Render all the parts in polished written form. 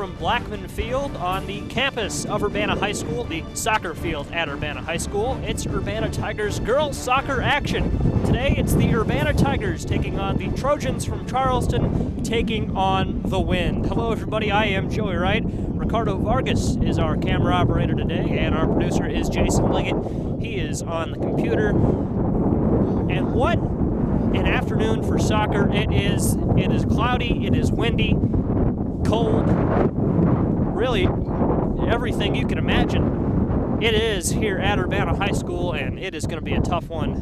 from Blackman Field on the campus of Urbana High School, the soccer field at Urbana High School. It's Urbana Tigers girls soccer action. Today it's the Urbana Tigers taking on the Trojans from Charleston, taking on the Wind. Hello everybody, I am Joey Wright. Ricardo Vargas is our camera operator today, and our producer is Jason Liggett. He is on the computer. And what an afternoon for soccer it is. It is cloudy, it is windy, cold, really everything you can imagine. It is here at Urbana High School, and it is going to be a tough one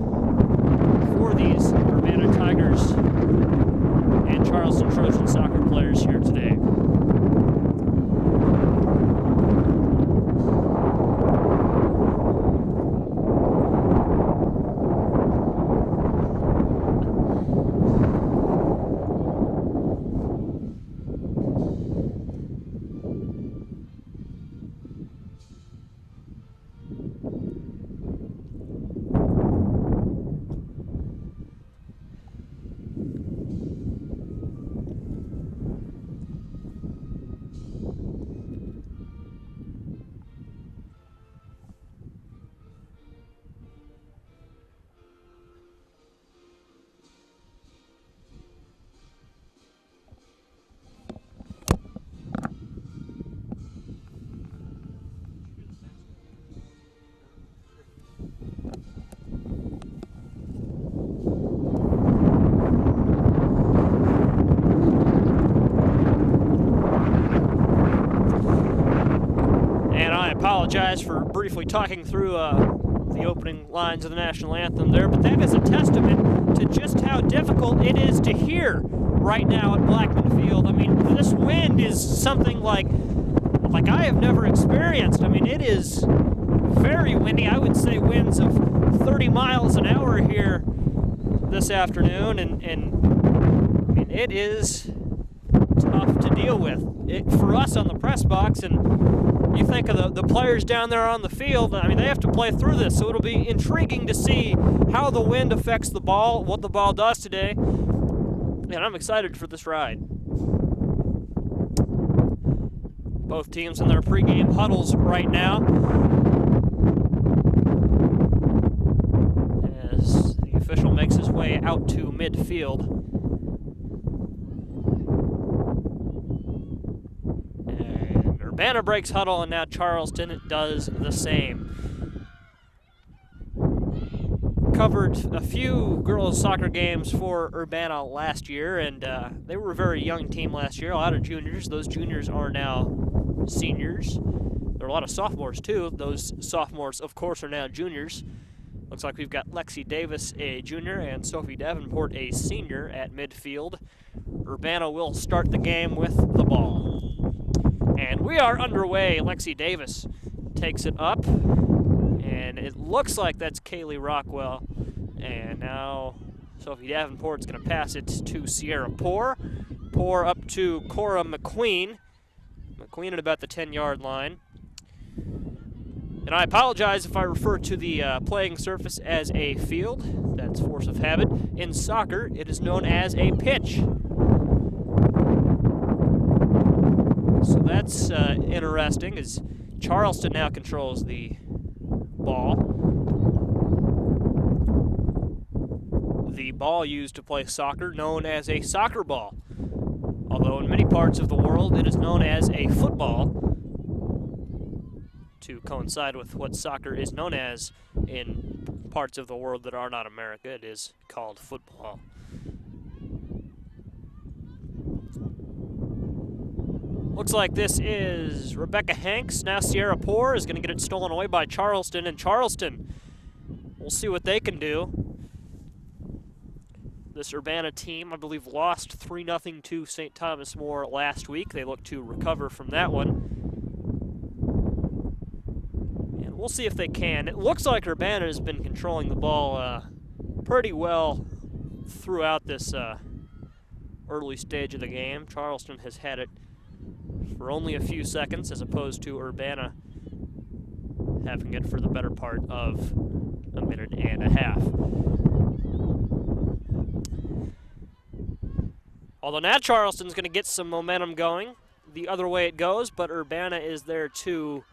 for these Urbana Tigers and Charleston Trojan soccer players here today. Apologize for briefly talking through the opening lines of the national anthem there, but that is a testament to just how difficult it is to hear right now at Blackman Field. I mean, this wind is something like I have never experienced. I mean, it is very windy. I would say winds of 30 miles an hour here this afternoon, and I mean, it is tough to deal with. For us on the press box, and you think of the players down there on the field, I mean, they have to play through this, so it'll be intriguing to see how the wind affects the ball, what the ball does today, and I'm excited for this ride. Both teams in their pregame huddles right now, as the official makes his way out to midfield. Urbana breaks huddle, and now Charleston does the same. Covered a few girls soccer games for Urbana last year, and they were a very young team last year, a lot of juniors. Those juniors are now seniors. There are a lot of sophomores too. Those sophomores, of course, are now juniors. Looks like we've got Lexi Davis, a junior, and Sophie Davenport, a senior, at midfield. Urbana will start the game with the ball. And we are underway. Lexi Davis takes it up, and it looks like that's Kaylee Rockwell. And now Sophie Davenport's going to pass it to Sierra Poor. Poor up to Cora McQueen. McQueen at about the 10-yard line. And I apologize if I refer to the playing surface as a field. That's force of habit. In soccer, it is known as a pitch. So that's interesting, as Charleston now controls the ball. The ball used to play soccer, known as a soccer ball, although in many parts of the world it is known as a football, to coincide with what soccer is known as in parts of the world that are not America. It is called football. Looks like this is Rebecca Hanks. Now Sierra Poor is going to get it stolen away by Charleston, and Charleston, we'll see what they can do. This Urbana team, I believe, lost 3-0 to St. Thomas More last week. They look to recover from that one. And we'll see if they can. It looks like Urbana has been controlling the ball pretty well throughout this early stage of the game. Charleston has had it for only a few seconds, as opposed to Urbana having it for the better part of a minute and a half. Although now Charleston's going to get some momentum going. the other way it goes, but Urbana is there to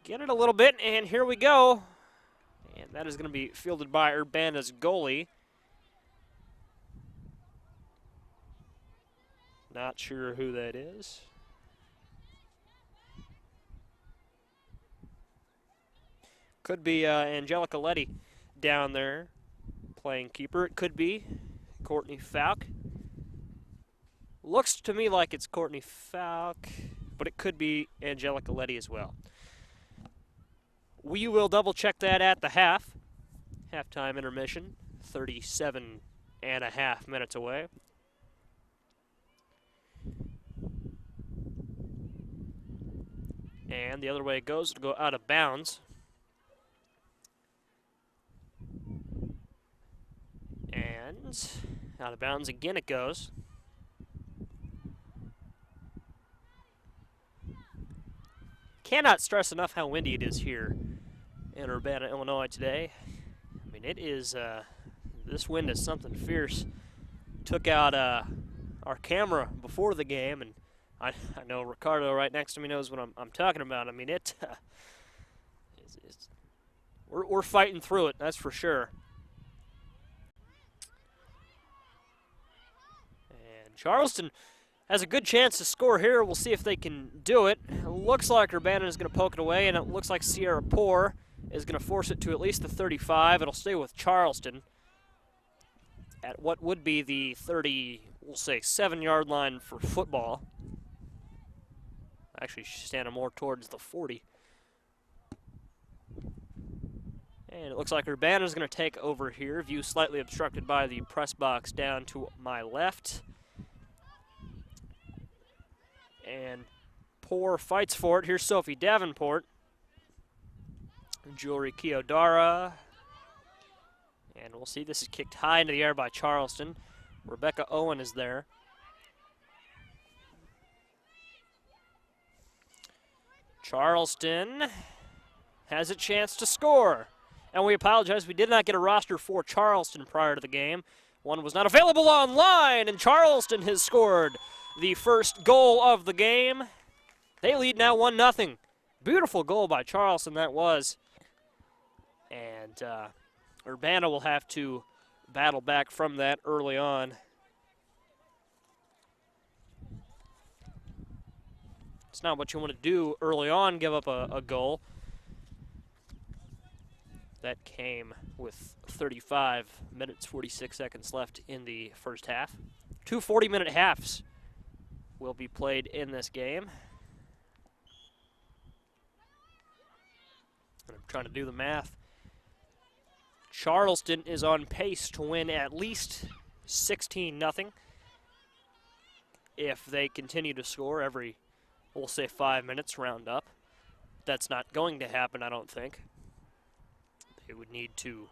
get it a little bit, and here we go. And that is going to be fielded by Urbana's goalie. Not sure who that is. Could be Angelica Letty down there playing keeper. It could be Courtney Falk. Looks to me like it's Courtney Falk, but it could be Angelica Letty as well. We will double check that at the halftime intermission, 37.5 minutes away. And the other way it goes, it'll go out of bounds. And out of bounds again it goes. Cannot stress enough how windy it is here in Urbana, Illinois today. I mean, it is, this wind is something fierce. Took out our camera before the game, and I know Ricardo right next to me knows what I'm talking about. I mean, we're fighting through it, that's for sure. And Charleston has a good chance to score here. We'll see if they can do it. It looks like Urbana is going to poke it away, and it looks like Sierra Poor is going to force it to at least the 35. It'll stay with Charleston at what would be the 7-yard line for football. Actually, she's standing more towards the 40. And it looks like Urbana is going to take over here. View slightly obstructed by the press box down to my left. And Poor fights for it. Here's Sophie Davenport. Jewelry Kiyodara. And we'll see, this is kicked high into the air by Charleston. Rebecca Owen is there. Charleston has a chance to score. And we apologize, we did not get a roster for Charleston prior to the game. One was not available online, and Charleston has scored the first goal of the game. They lead now 1-0. Beautiful goal by Charleston, that was. And Urbana will have to battle back from that early on. It's not what you want to do early on, give up a goal. That came with 35 minutes, 46 seconds left in the first half. 2 40-minute halves will be played in this game. And I'm trying to do the math. Charleston is on pace to win at least 16-0 if they continue to score every, we'll say, 5 minutes, round up. That's not going to happen, I don't think. They would need to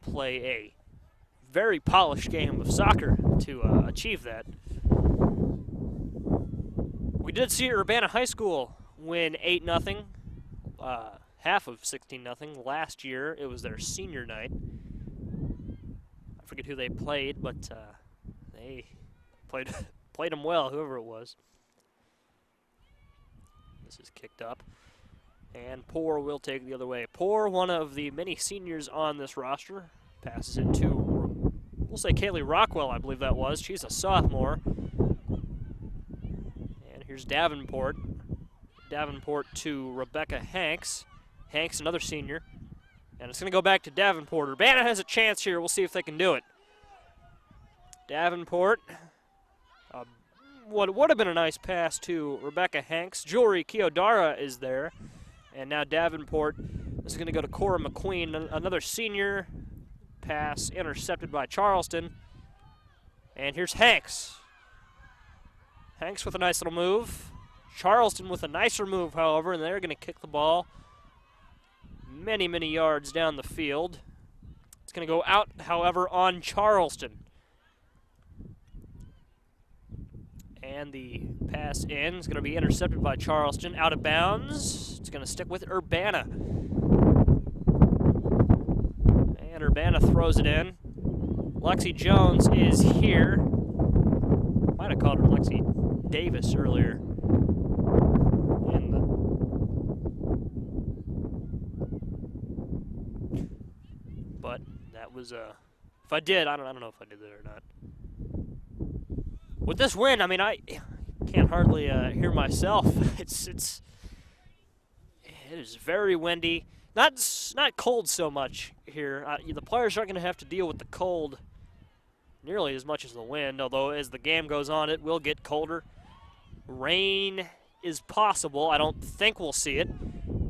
play a very polished game of soccer to achieve that. We did see Urbana High School win 8-0, half of 16-0 last year. It was their senior night. I forget who they played, but they played them well, whoever it was. This is kicked up. And Poor will take the other way. Poor, one of the many seniors on this roster, passes it to, we'll say Kaylee Rockwell, I believe that was. She's a sophomore. And here's Davenport. Davenport to Rebecca Hanks. Hanks, another senior. And it's going to go back to Davenport. Urbana has a chance here. We'll see if they can do it. Davenport. What would have been a nice pass to Rebecca Hanks. Jewelry Kiyodara is there. And now Davenport is going to go to Cora McQueen, another senior. Pass intercepted by Charleston. And here's Hanks. Hanks with a nice little move. Charleston with a nicer move, however, and they're going to kick the ball many, many yards down the field. It's going to go out, however, on Charleston. And the pass in is going to be intercepted by Charleston. Out of bounds. It's going to stick with Urbana. And Urbana throws it in. Lexi Jones is here. Might have called her Lexi Davis earlier. But that was if I did, I don't know if I did that or not. With this wind, I mean, I can't hardly hear myself. It is very windy. Not cold so much here. The players aren't going to have to deal with the cold nearly as much as the wind, although as the game goes on, it will get colder. Rain is possible. I don't think we'll see it.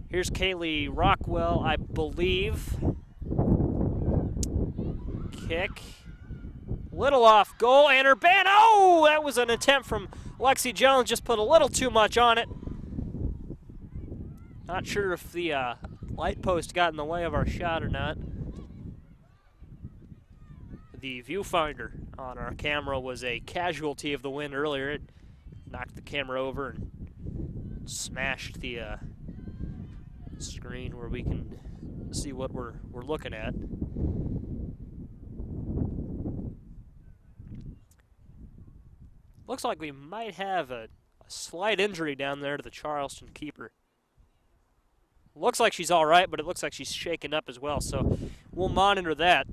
Here's Kaylee Rockwell, I believe. Kick. Little off goal, and Urbana. Oh, that was an attempt from Lexi Jones. Just put a little too much on it. Not sure if the light post got in the way of our shot or not. The viewfinder on our camera was a casualty of the wind earlier. It knocked the camera over and smashed the screen where we can see what we're looking at. Looks like we might have a slight injury down there to the Charleston keeper. Looks like she's all right, but it looks like she's shaken up as well, so we'll monitor that.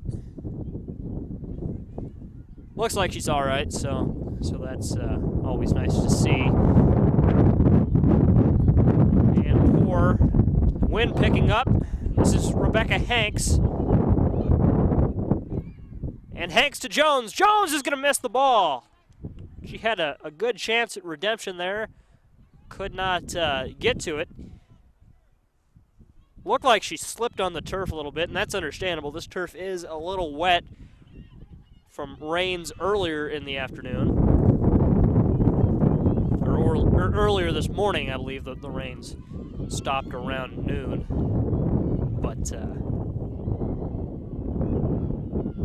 Looks like she's all right, so that's always nice to see. And poor wind picking up. This is Rebecca Hanks. And Hanks to Jones. Jones is going to miss the ball. She had a good chance at redemption there. Could not get to it. Looked like she slipped on the turf a little bit, and that's understandable. This turf is a little wet from rains earlier in the afternoon. Or earlier this morning, I believe, the rains stopped around noon. But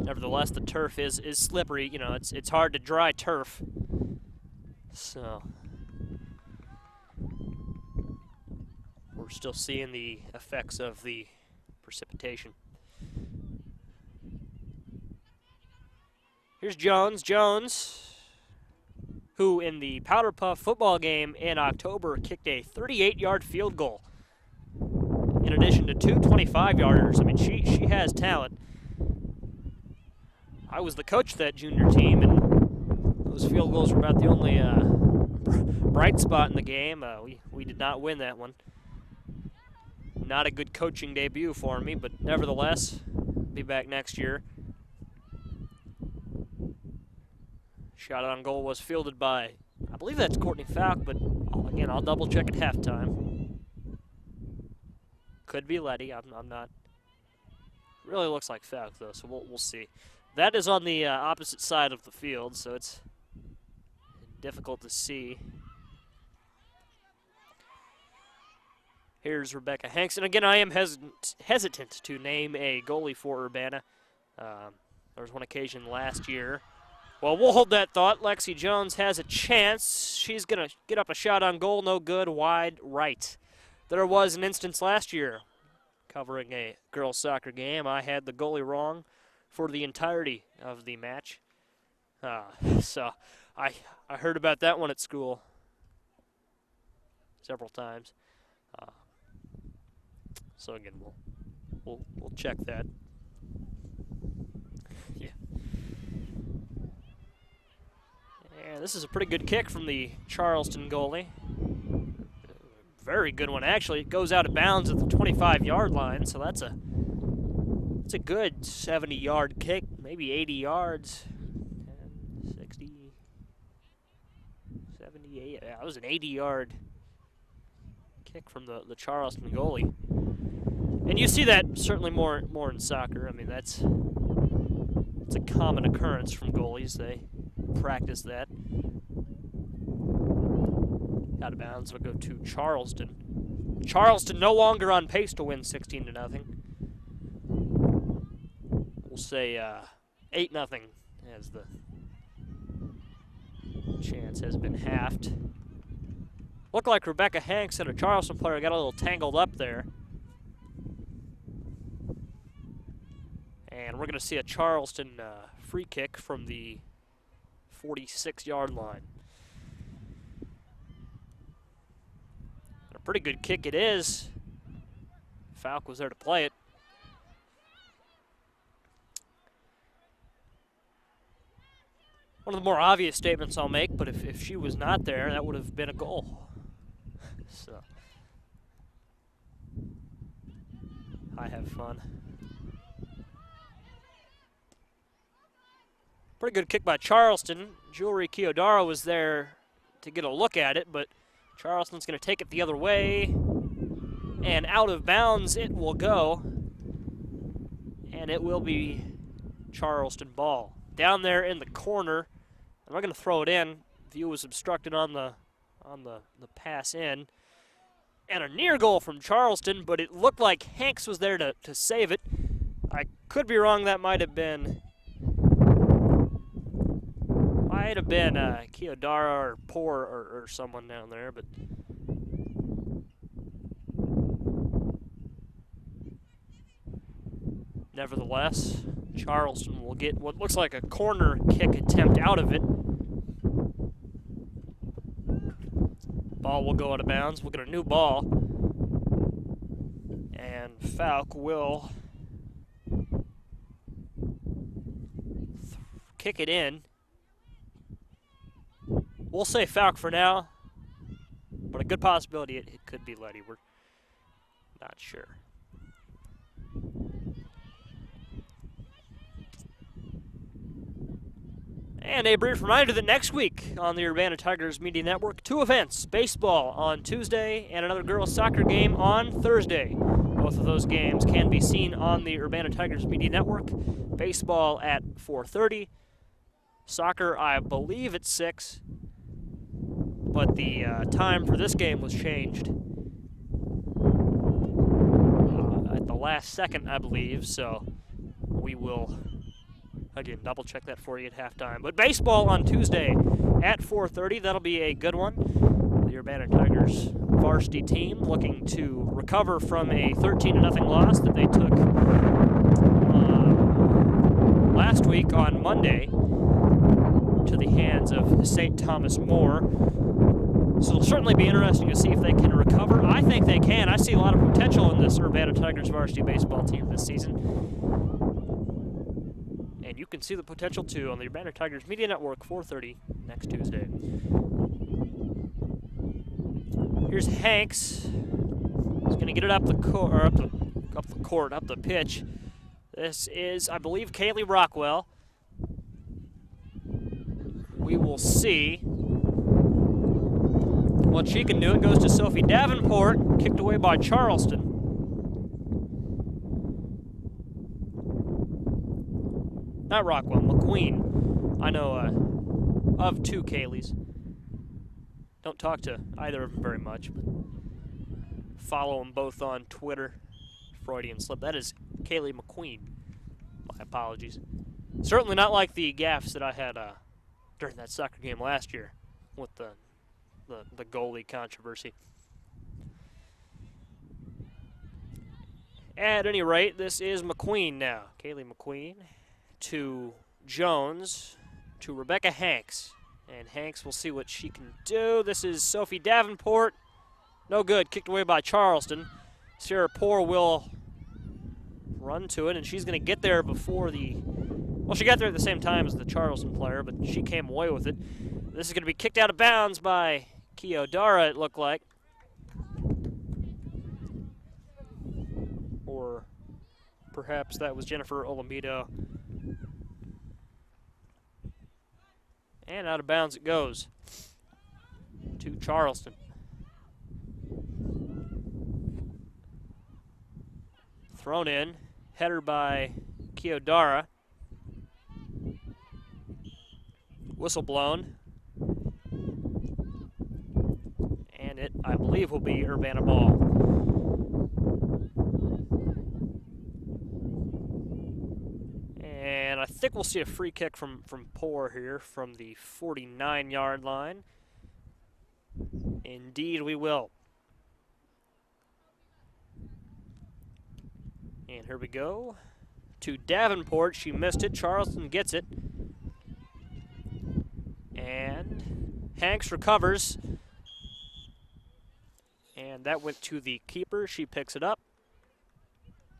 nevertheless, the turf is slippery. You know, it's hard to dry turf. So we're still seeing the effects of the precipitation. Here's Jones. Jones, who in the Powder Puff football game in October kicked a 38-yard field goal in addition to 2 25-yarders. I mean, she has talent. I was the coach of that junior team, and those field goals were about the only bright spot in the game. We did not win that one. Not a good coaching debut for me, but nevertheless, be back next year. Shot on goal was fielded by, I believe that's Courtney Falk, but again, I'll double check at halftime. Could be Letty. I'm not. Really looks like Falk though, so we'll see. That is on the opposite side of the field, so it's difficult to see. Here's Rebecca Hanks, and again, I am hesitant to name a goalie for Urbana. There was one occasion last year. Well, we'll hold that thought. Lexi Jones has a chance. She's going to get up a shot on goal. No good. Wide right. There was an instance last year covering a girls' soccer game. I had the goalie wrong for the entirety of the match. So I heard about that one at school several times. So again, we'll check that. Yeah. And this is a pretty good kick from the Charleston goalie. Very good one, actually. It goes out of bounds at the 25-yard line, so it's a good 70-yard kick, maybe 80 yards. 10, 60, 78. Yeah, that was an 80-yard kick from the Charleston goalie. And you see that certainly more in soccer. I mean, it's a common occurrence from goalies. They practice that. Out of bounds will go to Charleston. Charleston no longer on pace to win 16-0. We'll say 8-0 as the chance has been halved. Looked like Rebecca Hanks and a Charleston player got a little tangled up there. And we're going to see a Charleston free kick from the 46-yard line. Pretty good kick it is. Falk was there to play it. One of the more obvious statements I'll make, but if she was not there, that would have been a goal. So, I have fun. Pretty good kick by Charleston. Jewelry Kiyodara was there to get a look at it, but Charleston's going to take it the other way. And out of bounds it will go. And it will be Charleston ball. Down there in the corner. I'm not going to throw it in. View was obstructed on the pass in. And a near goal from Charleston, but it looked like Hanks was there to save it. I could be wrong. That might have been Kiyodara or Poor or someone down there, but nevertheless, Charleston will get what looks like a corner kick attempt out of it. Ball will go out of bounds. We'll get a new ball. And Falk will kick it in. We'll say Falk for now, but a good possibility it could be Letty. We're not sure. And a brief reminder that next week on the Urbana Tigers Media Network, 2 events, baseball on Tuesday and another girls soccer game on Thursday. Both of those games can be seen on the Urbana Tigers Media Network. Baseball at 4:30, soccer I believe at 6, but the time for this game was changed at the last second, I believe, so we will again double check that for you at halftime. But baseball on Tuesday at 4:30, that'll be a good one. The Urbana Tigers varsity team looking to recover from a 13-0 loss that they took last week on Monday to the hands of St. Thomas More. So it'll certainly be interesting to see if they can recover. I think they can. I see a lot of potential in this Urbana Tigers varsity baseball team this season. And you can see the potential too on the Urbana Tigers Media Network, 4:30 next Tuesday. Here's Hanks. He's going to get it up the pitch. This is, I believe, Kaylee Rockwell. We will see what she can do. It goes to Sophie Davenport, kicked away by Charleston. Not Rockwell, McQueen. I know of 2 Kayleys. Don't talk to either of them very much, but follow them both on Twitter. Freudian slip. That is Kaylee McQueen. My apologies. Certainly not like the gaffes that I had during that soccer game last year with the goalie controversy. At any rate, this is McQueen now. Kaylee McQueen to Jones to Rebecca Hanks. And Hanks will see what she can do. This is Sophie Davenport. No good. Kicked away by Charleston. Sarah Poor will run to it, and she's going to get there before the... Well, she got there at the same time as the Charleston player, but she came away with it. This is going to be kicked out of bounds by Kiyodara, it looked like. Or perhaps that was Jennifer Olamido. And out of bounds it goes to Charleston. Thrown in. Header by Kiyodara. Whistle blown. And it, I believe, will be Urbana ball. And I think we'll see a free kick from Poor here from the 49-yard line. Indeed we will. And here we go. To Davenport. She missed it. Charleston gets it. And Hanks recovers. And that went to the keeper. She picks it up.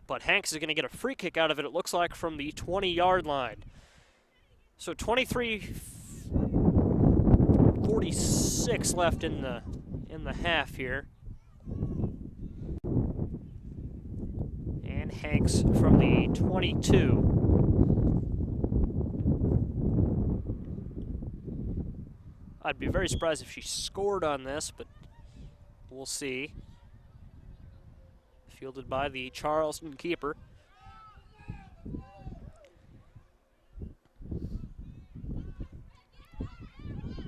But Hanks is going to get a free kick out of it, it looks like, from the 20-yard line. So 23:46 left in the half here. And Hanks from the 22. I'd be very surprised if she scored on this, but we'll see. Fielded by the Charleston keeper.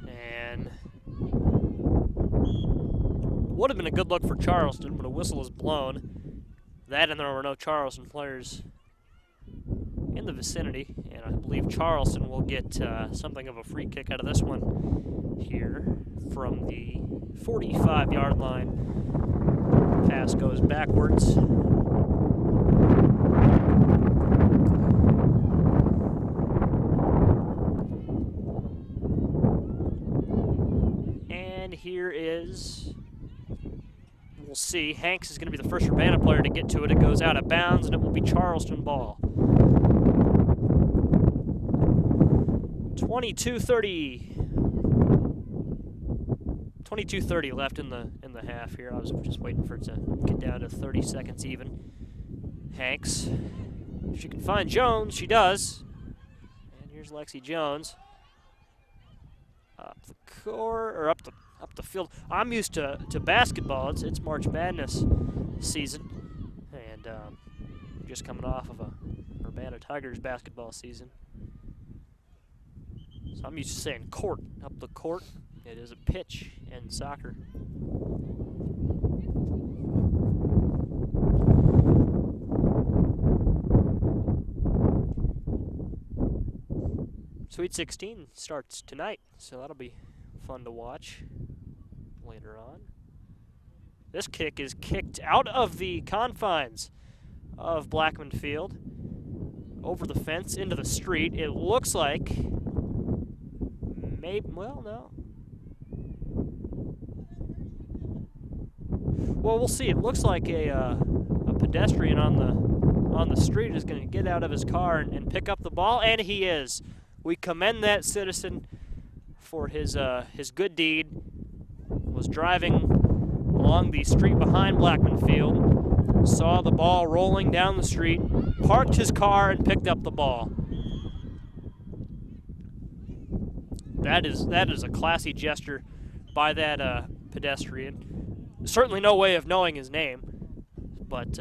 And would have been a good look for Charleston, but a whistle is blown. That and there were no Charleston players in the vicinity, and I believe Charleston will get something of a free kick out of this one here from the 45-yard line. Pass goes backwards. And here is, we'll see, Hanks is going to be the first Urbana player to get to it. It goes out of bounds, and it will be Charleston ball. 22:30 left in the half here. I was just waiting for it to get down to 30 seconds even. Hanks, if she can find Jones, she does. And here's Lexi Jones. Up the court, or up the field. I'm used to basketball. It's March Madness season, and just coming off of a Urbana Tigers basketball season. So I'm used to saying court, up the court. It is a pitch in soccer. Sweet 16 starts tonight, so that'll be fun to watch later on. This kick is kicked out of the confines of Blackman Field, over the fence, into the street. It looks like, maybe, well, no. Well, we'll see. It looks like a pedestrian on the street is going to get out of his car and pick up the ball, and he is. We commend that citizen for his good deed. Was driving along the street behind Blackman Field, saw the ball rolling down the street, parked his car, and picked up the ball. That is a classy gesture by that pedestrian. Certainly no way of knowing his name, but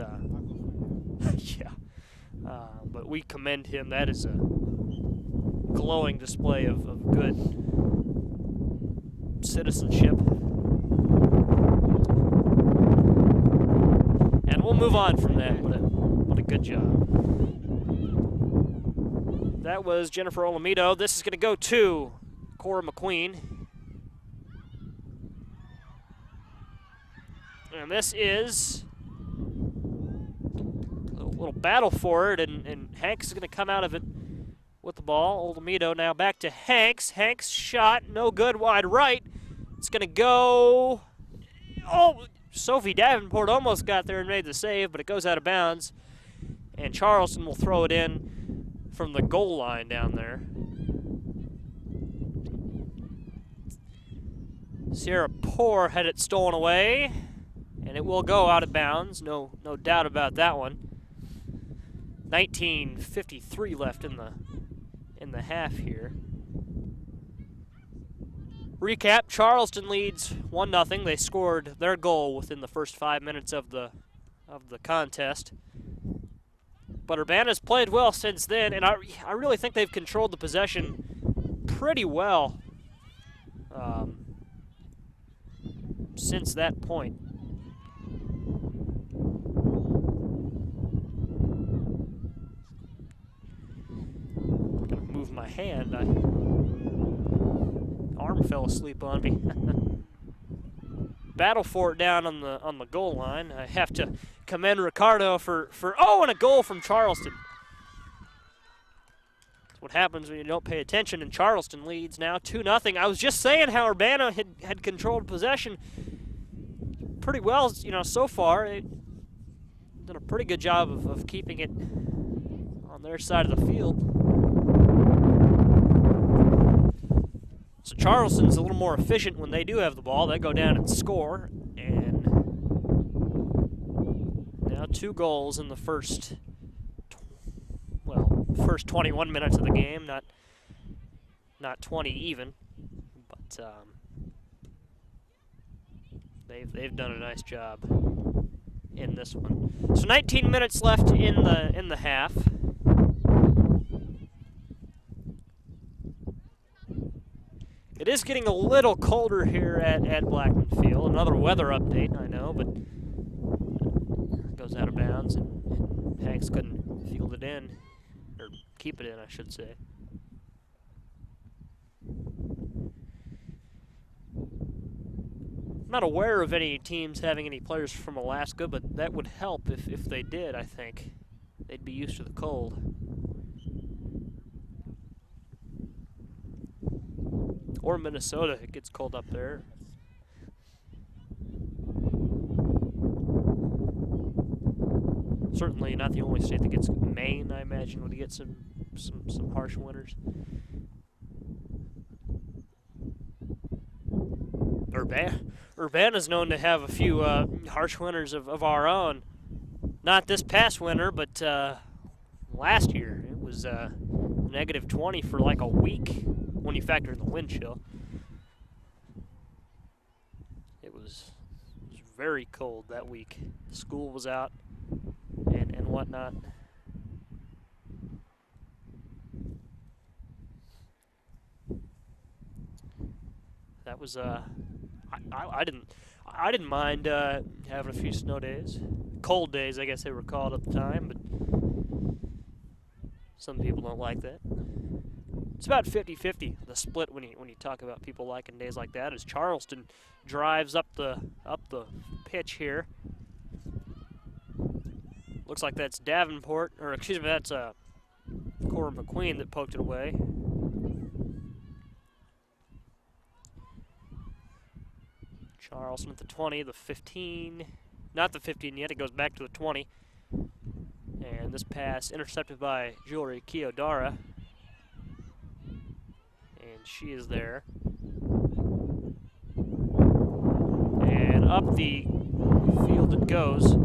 yeah. But we commend him. That is a glowing display of good citizenship. And we'll move on from that. What a good job. That was Jennifer Olamido. This is going to go to Cora McQueen. And this is a little battle for it, and Hanks is going to come out of it with the ball. Olamido now back to Hanks. Hanks shot, no good, wide right. It's going to go, oh, Sophie Davenport almost got there and made the save, but it goes out of bounds. And Charleston will throw it in from the goal line down there. Sierra Poor had it stolen away, and it will go out of bounds. No doubt about that one. 19:53 left in the half here. Recap: Charleston leads 1-0. They scored their goal within the first 5 minutes of the contest. But Urbana's played well since then, and I really think they've controlled the possession pretty well since that point. I'm gonna move my hand. Arm fell asleep on me. Battle for it down on the goal line. I have to commend Ricardo for and a goal from Charleston. That's what happens when you don't pay attention, and Charleston leads now 2-0. I was just saying how Urbana had controlled possession pretty well, so far. They've done a pretty good job of keeping it on their side of the field. So Charleston's a little more efficient when they do have the ball. They go down and score, and now 2 goals in the first 21 minutes of the game, not 20 even, but they've done a nice job in this one. So 19 minutes left in the half. It is getting a little colder here at Blackman Field. Another weather update, I know, but it goes out of bounds, and Hanks couldn't field it in, or keep it in, I should say. I'm not aware of any teams having any players from Alaska, but that would help if they did, I think. They'd be used to the cold. Or Minnesota, it gets cold up there. Certainly not the only state that gets. Maine, I imagine, would get some harsh winters. Urbana's known to have a few harsh winters of our own. Not this past winter, but last year. It was negative 20 for like a week when you factor in the wind chill. It was very cold that week. School was out and whatnot. That was I didn't mind having a few snow days, cold days I guess they were called at the time, but some people don't like that. It's about 50-50, the split when you talk about people liking days like that, as Charleston drives up the pitch here. Looks like that's Davenport, or excuse me, that's Cora McQueen that poked it away. Charleston at the 20, the 15, not the 15 yet, it goes back to the 20. And this pass intercepted by Jewelry Kiyodara. And she is there. And up the field it goes.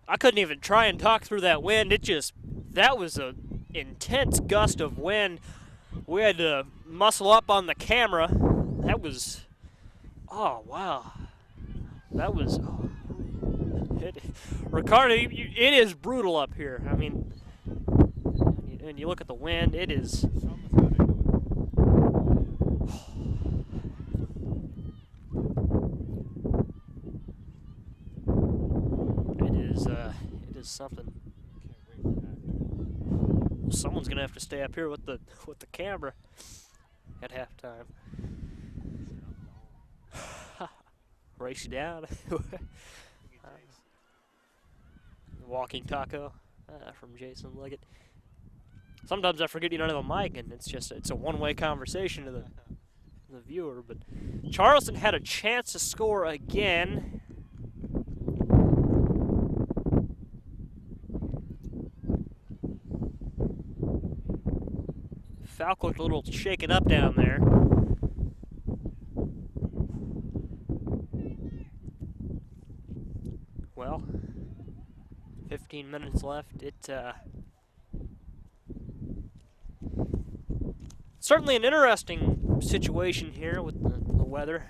I couldn't even try and talk through that wind. That was an intense gust of wind. We had to muscle up on the camera. That was, oh, wow. That was, Ricardo, it is brutal up here. I mean, and you look at the wind, it is. It is something. Someone's gonna have to stay up here with the camera at halftime. Race you down. Walking taco from Jason Leggett. Sometimes I forget you don't have a mic, and it's a one-way conversation to the viewer. But Charleston had a chance to score again. Falk looked a little shaken up down there. Well, 15 minutes left. Certainly an interesting situation here with the weather.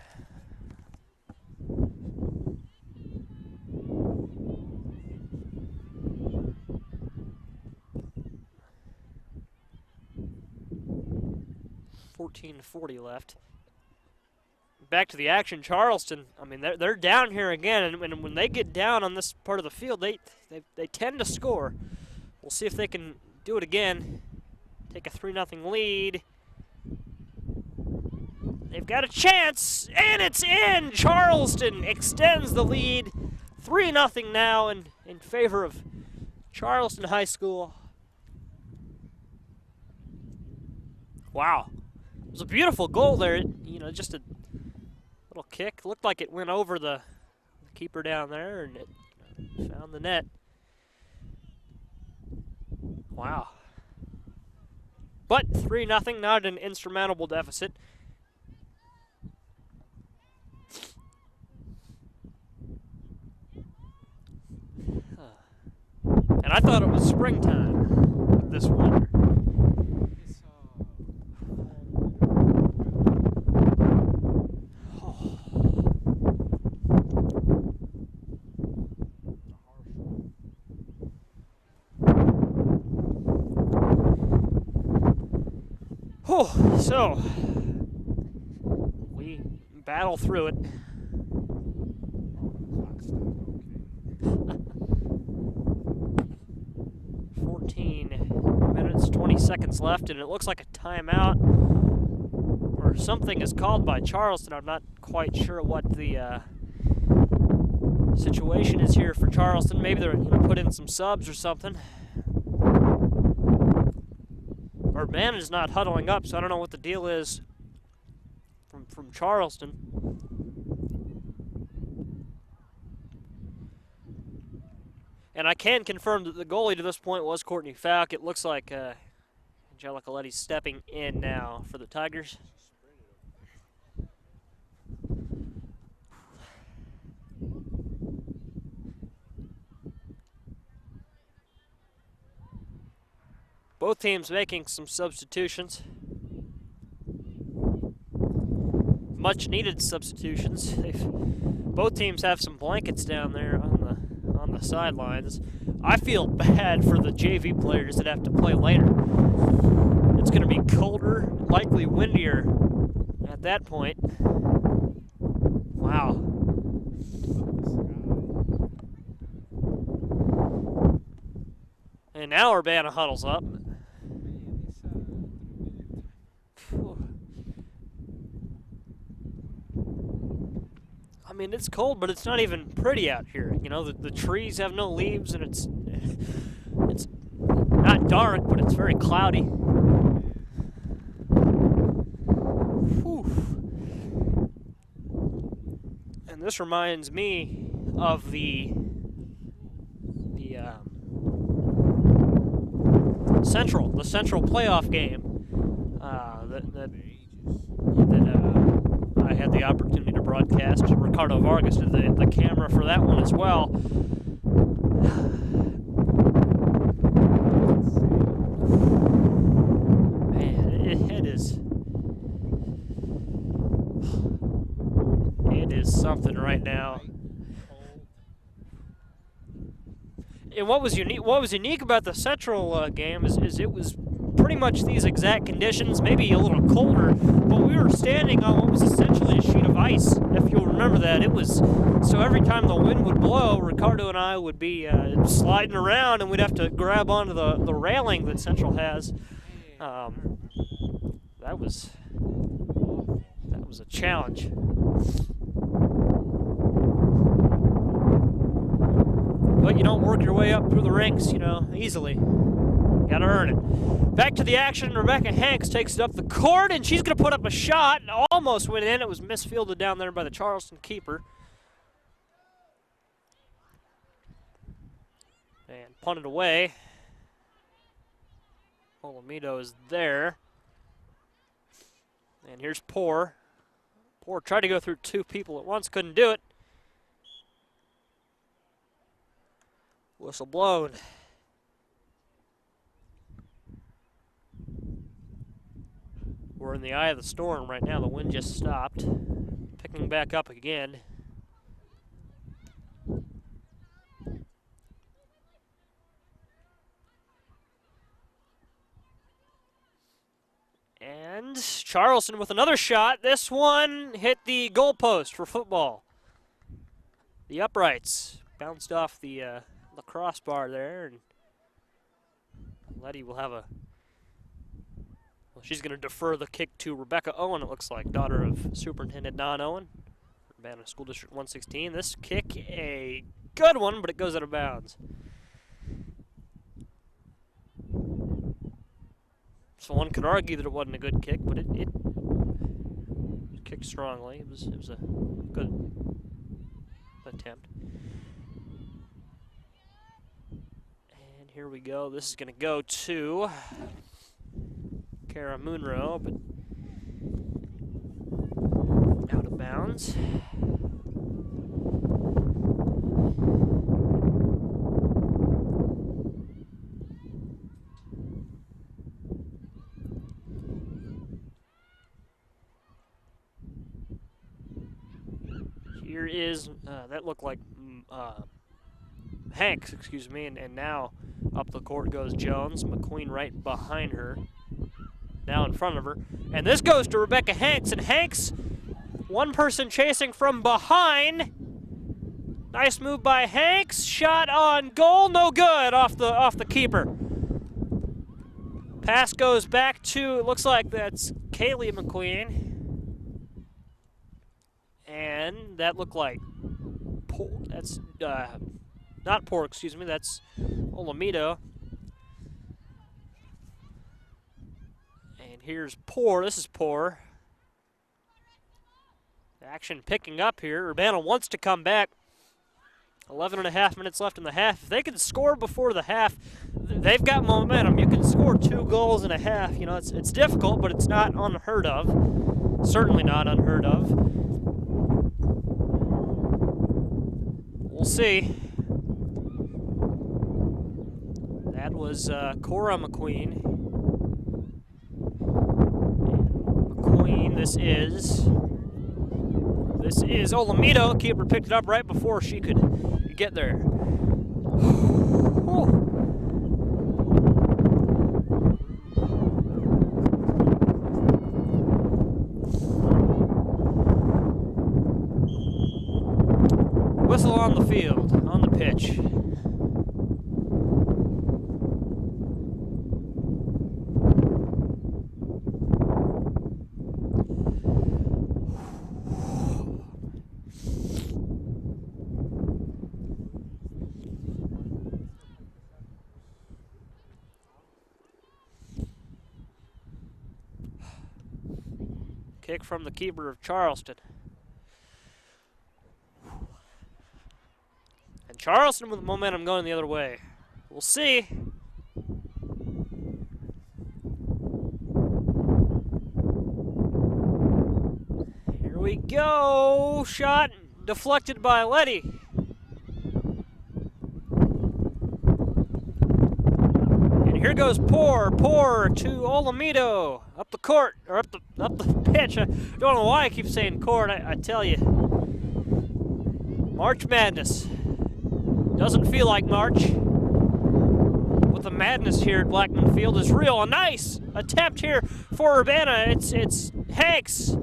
.40 left. back to the action. Charleston, I mean, they're down here again, and when they get down on this part of the field, they tend to score. We'll see if they can do it again. Take a 3-0 lead. They've got a chance, and it's in! Charleston extends the lead. 3-0 now in favor of Charleston High School. Wow. It was a beautiful goal there. You know, just a little kick. Looked like it went over the keeper down there, and it found the net. Wow. But 3-0, not an insurmountable deficit. And I thought it was springtime with this weather. Oh, so we battle through it. 14 minutes, 20 seconds left, and it looks like a timeout or something is called by Charleston. I'm not quite sure what the situation is here for Charleston. Maybe they're going to put in some subs or something. Urbana is not huddling up, so I don't know what the deal is from Charleston. And I can confirm that the goalie to this point was Courtney Falk. It looks like Angelica Letty's stepping in now for the Tigers. Both teams making some substitutions. Much needed substitutions. Both teams have some blankets down there on the sidelines. I feel bad for the JV players that have to play later. It's going to be colder, likely windier at that point. Wow. And now Urbana huddles up. I mean, it's cold, but it's not even pretty out here. You know, the trees have no leaves, and it's not dark, but it's very cloudy. Whew. And this reminds me of the Central playoff game that I had the opportunity to broadcast. Ricardo Vargas did the camera for that one as well. Man, it is something right now. And what was unique about the Central game is it was pretty much these exact conditions, maybe a little colder, but we were standing on what was essentially a sheet of ice, if you'll remember that. It was, so every time the wind would blow, Ricardo and I would be sliding around, and we'd have to grab onto the railing that Central has. That was a challenge. But you don't work your way up through the ranks, you know, easily. You gotta earn it. Back to the action. Rebecca Hanks takes it up the court, and she's gonna put up a shot. Almost went in. It was misfielded down there by the Charleston keeper. And punted away. Olamido is there. And here's Poor. Poor tried to go through two people at once, couldn't do it. Whistle blown. We're in the eye of the storm right now. The wind just stopped. Picking back up again. And Charleston with another shot. This one hit the goalpost for football. The uprights bounced off the crossbar there, and Letty will have a. Well, she's going to defer the kick to Rebecca Owen, it looks like, daughter of Superintendent Don Owen, Urbana School District 116. This kick, a good one, but it goes out of bounds. So one could argue that it wasn't a good kick, but it kicked strongly. It was a good attempt. And here we go. This is going to go to Kara Munro, but out of bounds. Here is, that looked like Hanks, excuse me, and now up the court goes Jones. McQueen right behind her, now in front of her. And this goes to Rebecca Hanks, and Hanks, one person chasing from behind. Nice move by Hanks, shot on goal, no good, off the keeper. Pass goes back to, it looks like that's Kaylee McQueen. And that looked like that's not Poor, excuse me, that's Olamido. And here's Poor, this is Poor. Action picking up here. Urbana wants to come back. 11.5 minutes left in the half. If they can score before the half, they've got momentum. You can score 2 goals in a half. You know, it's difficult, but it's not unheard of. Certainly not unheard of. We'll see. That was Cora McQueen. And McQueen, this is Olamido. Keeper picked it up right before she could get there. Whistle on the field, on the pitch. Kick from the keeper of Charleston. And Charleston with momentum going the other way. We'll see. Here we go. Shot deflected by Letty. And here goes Poor to Olamido. Up the court, or up the pitch. I don't know why I keep saying court. I tell you. March Madness. Doesn't feel like March. But the madness here at Blackman Field is real. A nice attempt here for Urbana. It's Hanks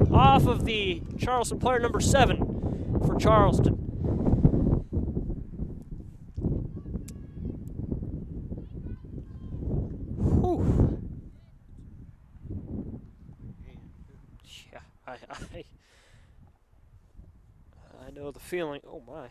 off of the Charleston player number 7 for Charleston. Whew. Yeah, I know the feeling. Oh my.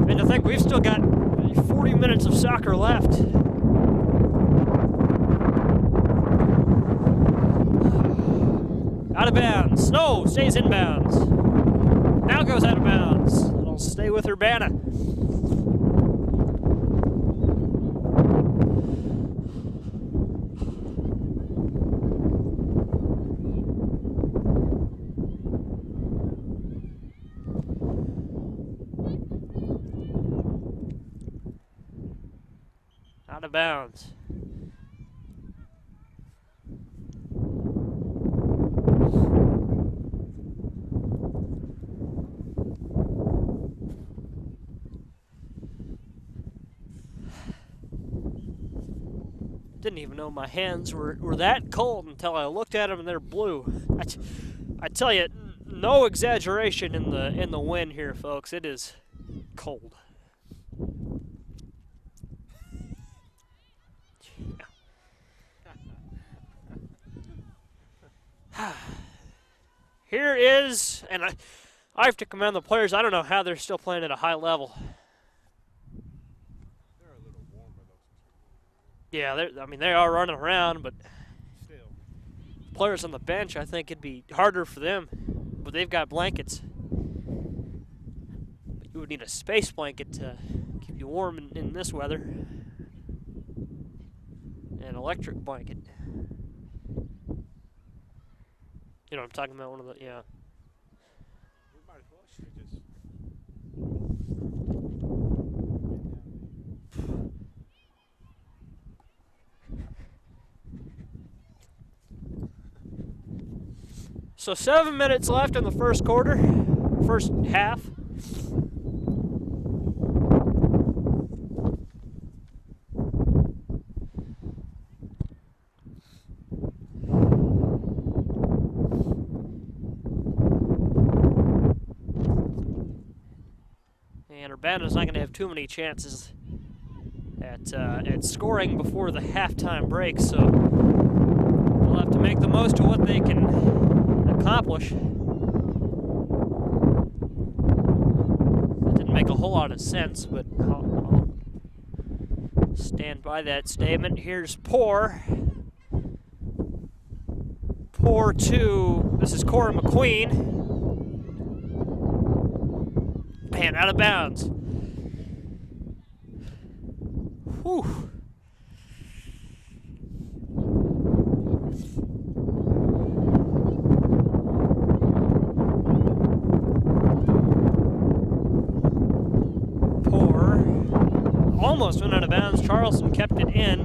And to think we've still got 40 minutes of soccer left. Out of bounds. No, stays in bounds. Now goes out of bounds. It'll stay with Urbana. Out of bounds. Didn't even know my hands were that cold until I looked at them and they're blue. I tell you, no exaggeration in the wind here, folks. It is cold. Here is, and I have to commend the players. I don't know how they're still playing at a high level. They're a little warmer though. Yeah, I mean they are running around, but Still. players on the bench, I think it'd be harder for them, but they've got blankets. But you would need a space blanket to keep you warm in this weather. An electric blanket. You know what I'm talking about? One of the, yeah. We might as well should just. So 7 minutes left in the first quarter, first half. And Urbana's not going to have too many chances at scoring before the halftime break, so they'll have to make the most of what they can accomplish. That didn't make a whole lot of sense, but I'll stand by that statement. Here's Poor. Poor to, this is Corey McQueen. And out of bounds. Whew. Almost went out of bounds. Charleston kept it in.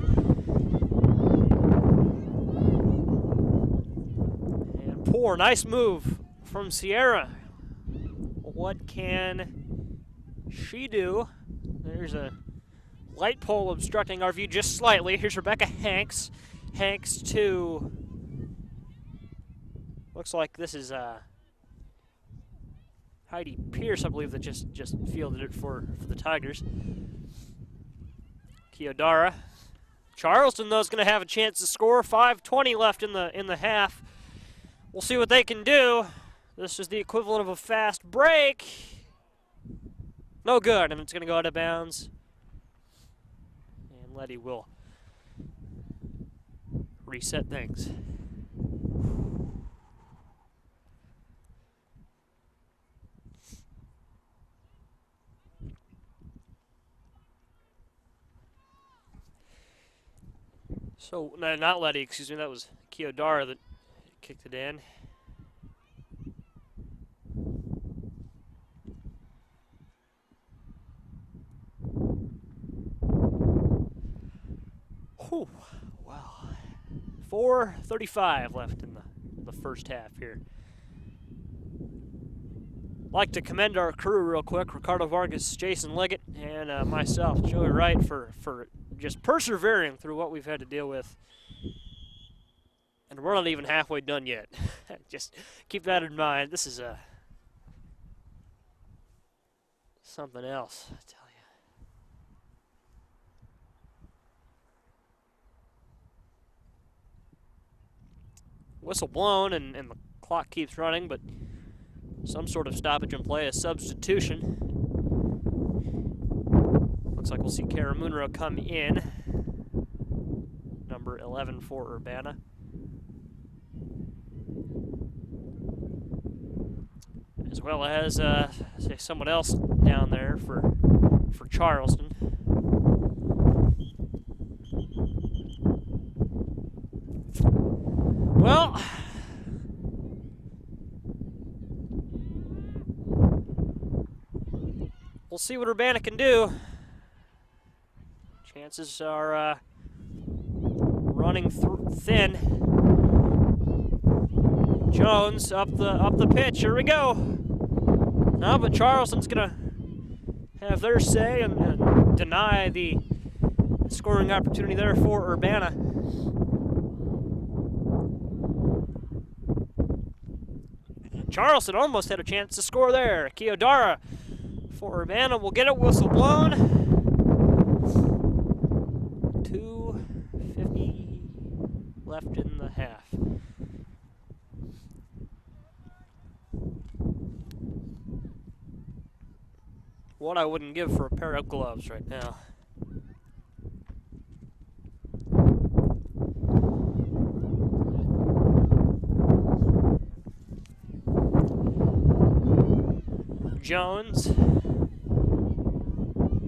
And Poor, nice move from Sierra. What can she do? There's a light pole obstructing our view just slightly. Here's Rebecca Hanks. Hanks to, looks like this is Heidi Pierce, I believe, that just fielded it for the Tigers. Kiodara. Charleston, though, is going to have a chance to score. 5:20 left in the half. We'll see what they can do. This is the equivalent of a fast break. No good, and it's going to go out of bounds. And Letty will reset things. So, no, not Letty, excuse me, that was Kiodara that kicked it in. Whew, wow. 4:35 left in the first half here. Like to commend our crew real quick, Ricardo Vargas, Jason Liggett, and myself, Joey Wright, for just persevering through what we've had to deal with. And we're not even halfway done yet. Just keep that in mind. This is something else, I tell you. Whistle blown, and the clock keeps running, but some sort of stoppage in play, a substitution. Looks like we'll see Kara Munro come in. Number 11 for Urbana. As well as say someone else down there for Charleston. Well, we'll see what Urbana can do. Chances are running thin. Jones up the pitch. Here we go. No, but Charleston's gonna have their say and deny the scoring opportunity there for Urbana. Charleston almost had a chance to score there. Kiyodara for Urbana will get it, whistle blown. 2:50 left in the half. What I wouldn't give for a pair of gloves right now. Jones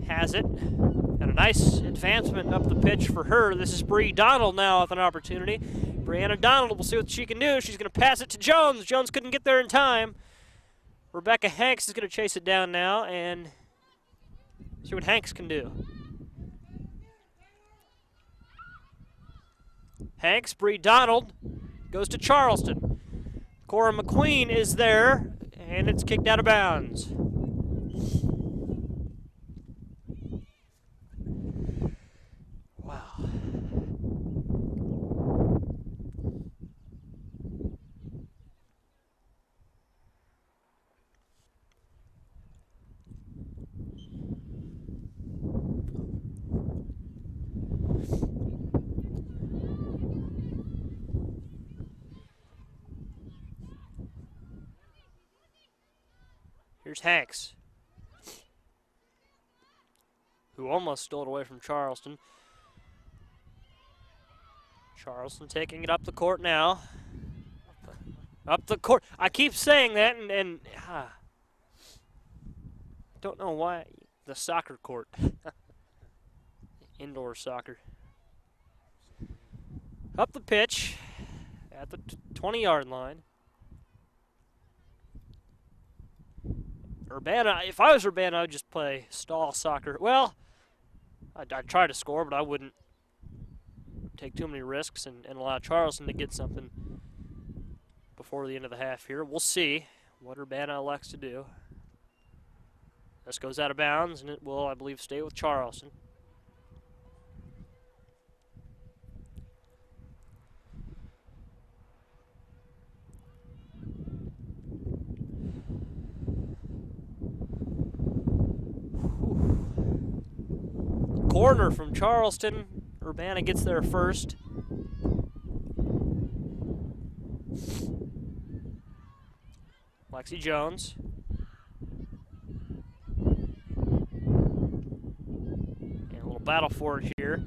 has it, and a nice advancement up the pitch for her. This is Bree Donald now with an opportunity. Brianna Donald will see what she can do. She's going to pass it to Jones. Jones couldn't get there in time. Rebecca Hanks is going to chase it down now and see what Hanks can do. Hanks, Bree Donald goes to Charleston. Cora McQueen is there, and it's kicked out of bounds. Wow. Here's Hanks, who almost stole it away from Charleston. Charleston taking it up the court now. Up the court. I keep saying that, and don't know why. The soccer court. Indoor soccer. Up the pitch at the 20-yard line. Urbana, if I was Urbana, I would just play stall soccer. Well, I'd try to score, but I wouldn't take too many risks and allow Charleston to get something before the end of the half here. We'll see what Urbana elects to do. This goes out of bounds, and it will, I believe, stay with Charleston. Corner from Charleston. Urbana gets there first. Lexi Jones. And a little battle for it here.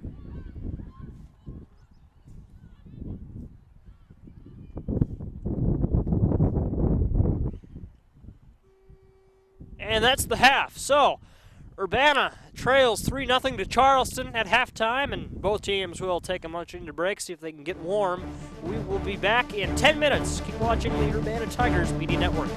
And that's the half. So, Urbana trails 3-0 to Charleston at halftime, and both teams will take a much-needed break, see if they can get warm. We will be back in 10 minutes. Keep watching the Urbana Tigers Media Network.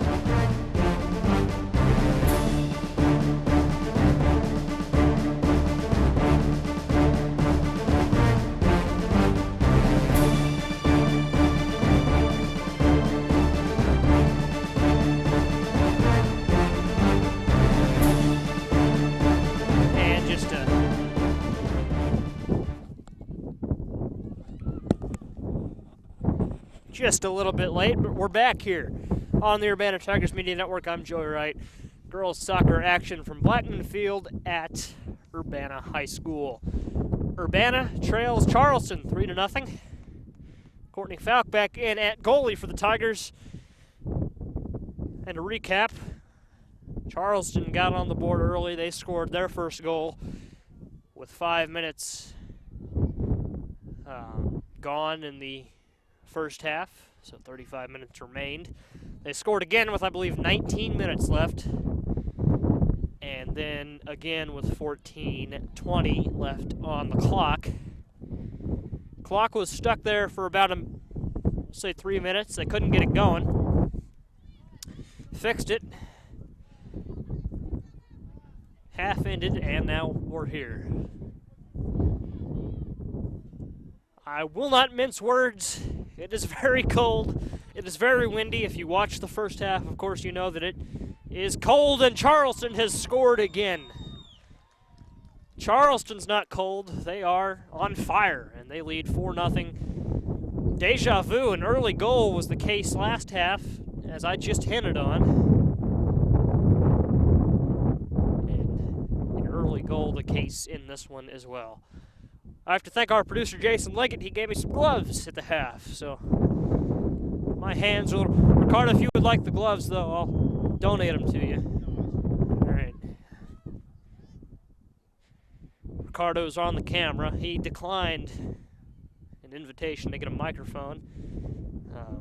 Just a little bit late, but we're back here on the Urbana Tigers Media Network. I'm Joey Wright. Girls soccer action from Blackman Field at Urbana High School. Urbana trails Charleston 3-0. Courtney Falk back in at goalie for the Tigers. And to recap, Charleston got on the board early. They scored their first goal with 5 minutes gone in the first half, so 35 minutes remained. They scored again with, I believe, 19 minutes left, and then again with 14:20 left on the clock. Clock was stuck there for about, say, 3 minutes. They couldn't get it going. Fixed it. Half ended, and now we're here. I will not mince words. It is very cold. It is very windy. If you watch the first half, of course, you know that it is cold, and Charleston has scored again. Charleston's not cold. They are on fire, and they lead 4-0. Deja vu, an early goal was the case last half, as I just hinted on. And an early goal the case in this one as well. I have to thank our producer, Jason Leggett. He gave me some gloves at the half, so my hands will... Ricardo, if you would like the gloves, though, I'll donate them to you. Ricardo's on the camera. He declined an invitation to get a microphone. Our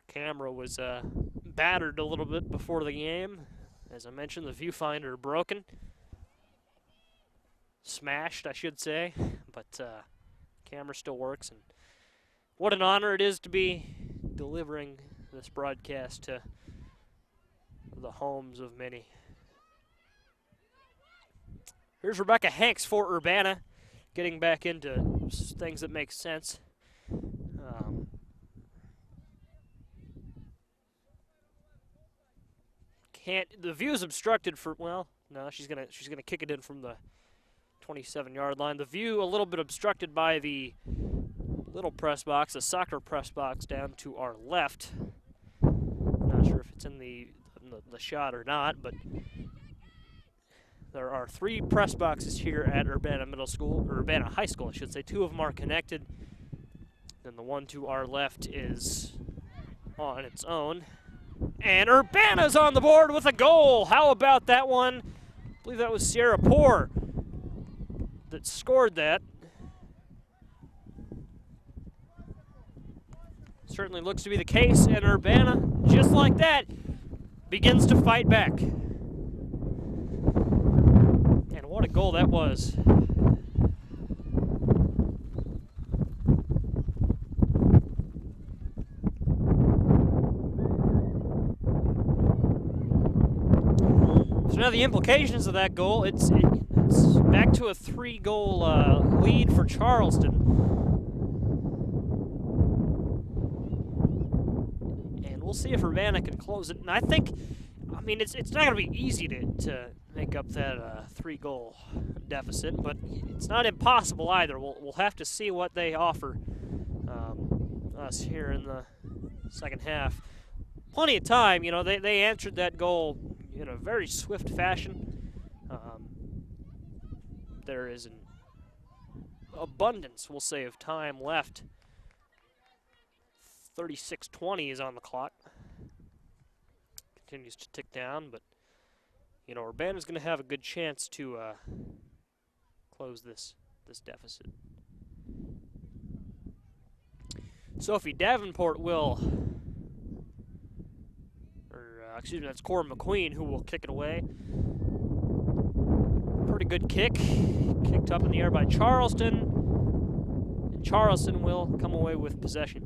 camera was battered a little bit before the game. As I mentioned, the viewfinder broken. Smashed, I should say. But camera still works. And what an honor it is to be delivering this broadcast to the homes of many. Here's Rebecca Hanks for Urbana, getting back into things that make sense. The view is obstructed for, well, no, she's gonna kick it in from the 27-yard line. The view a little bit obstructed by the little press box, the soccer press box down to our left. Not sure if it's in the shot or not, but there are 3 press boxes here at Urbana Middle School, or Urbana High School, I should say. 2 of them are connected. Then the one to our left is on its own. And Urbana's on the board with a goal. How about that one? I believe that was Sierra Poor that scored that. Certainly looks to be the case, and Urbana, just like that, begins to fight back. And what a goal that was. So now the implications of that goal, it's back to a 3-goal lead for Charleston. And we'll see if Urbana can close it. And I mean, it's not going to be easy to make up that 3-goal deficit, but it's not impossible either. We'll have to see what they offer us here in the second half. Plenty of time, you know, they answered that goal in a very swift fashion. There is an abundance, we'll say, of time left. 36:20 is on the clock. Continues to tick down, but you know, Urbana's going to have a good chance to close this deficit. Sophie Davenport will, excuse me, that's Cora McQueen who will kick it away. Pretty good kick. Kicked up in the air by Charleston. And Charleston will come away with possession.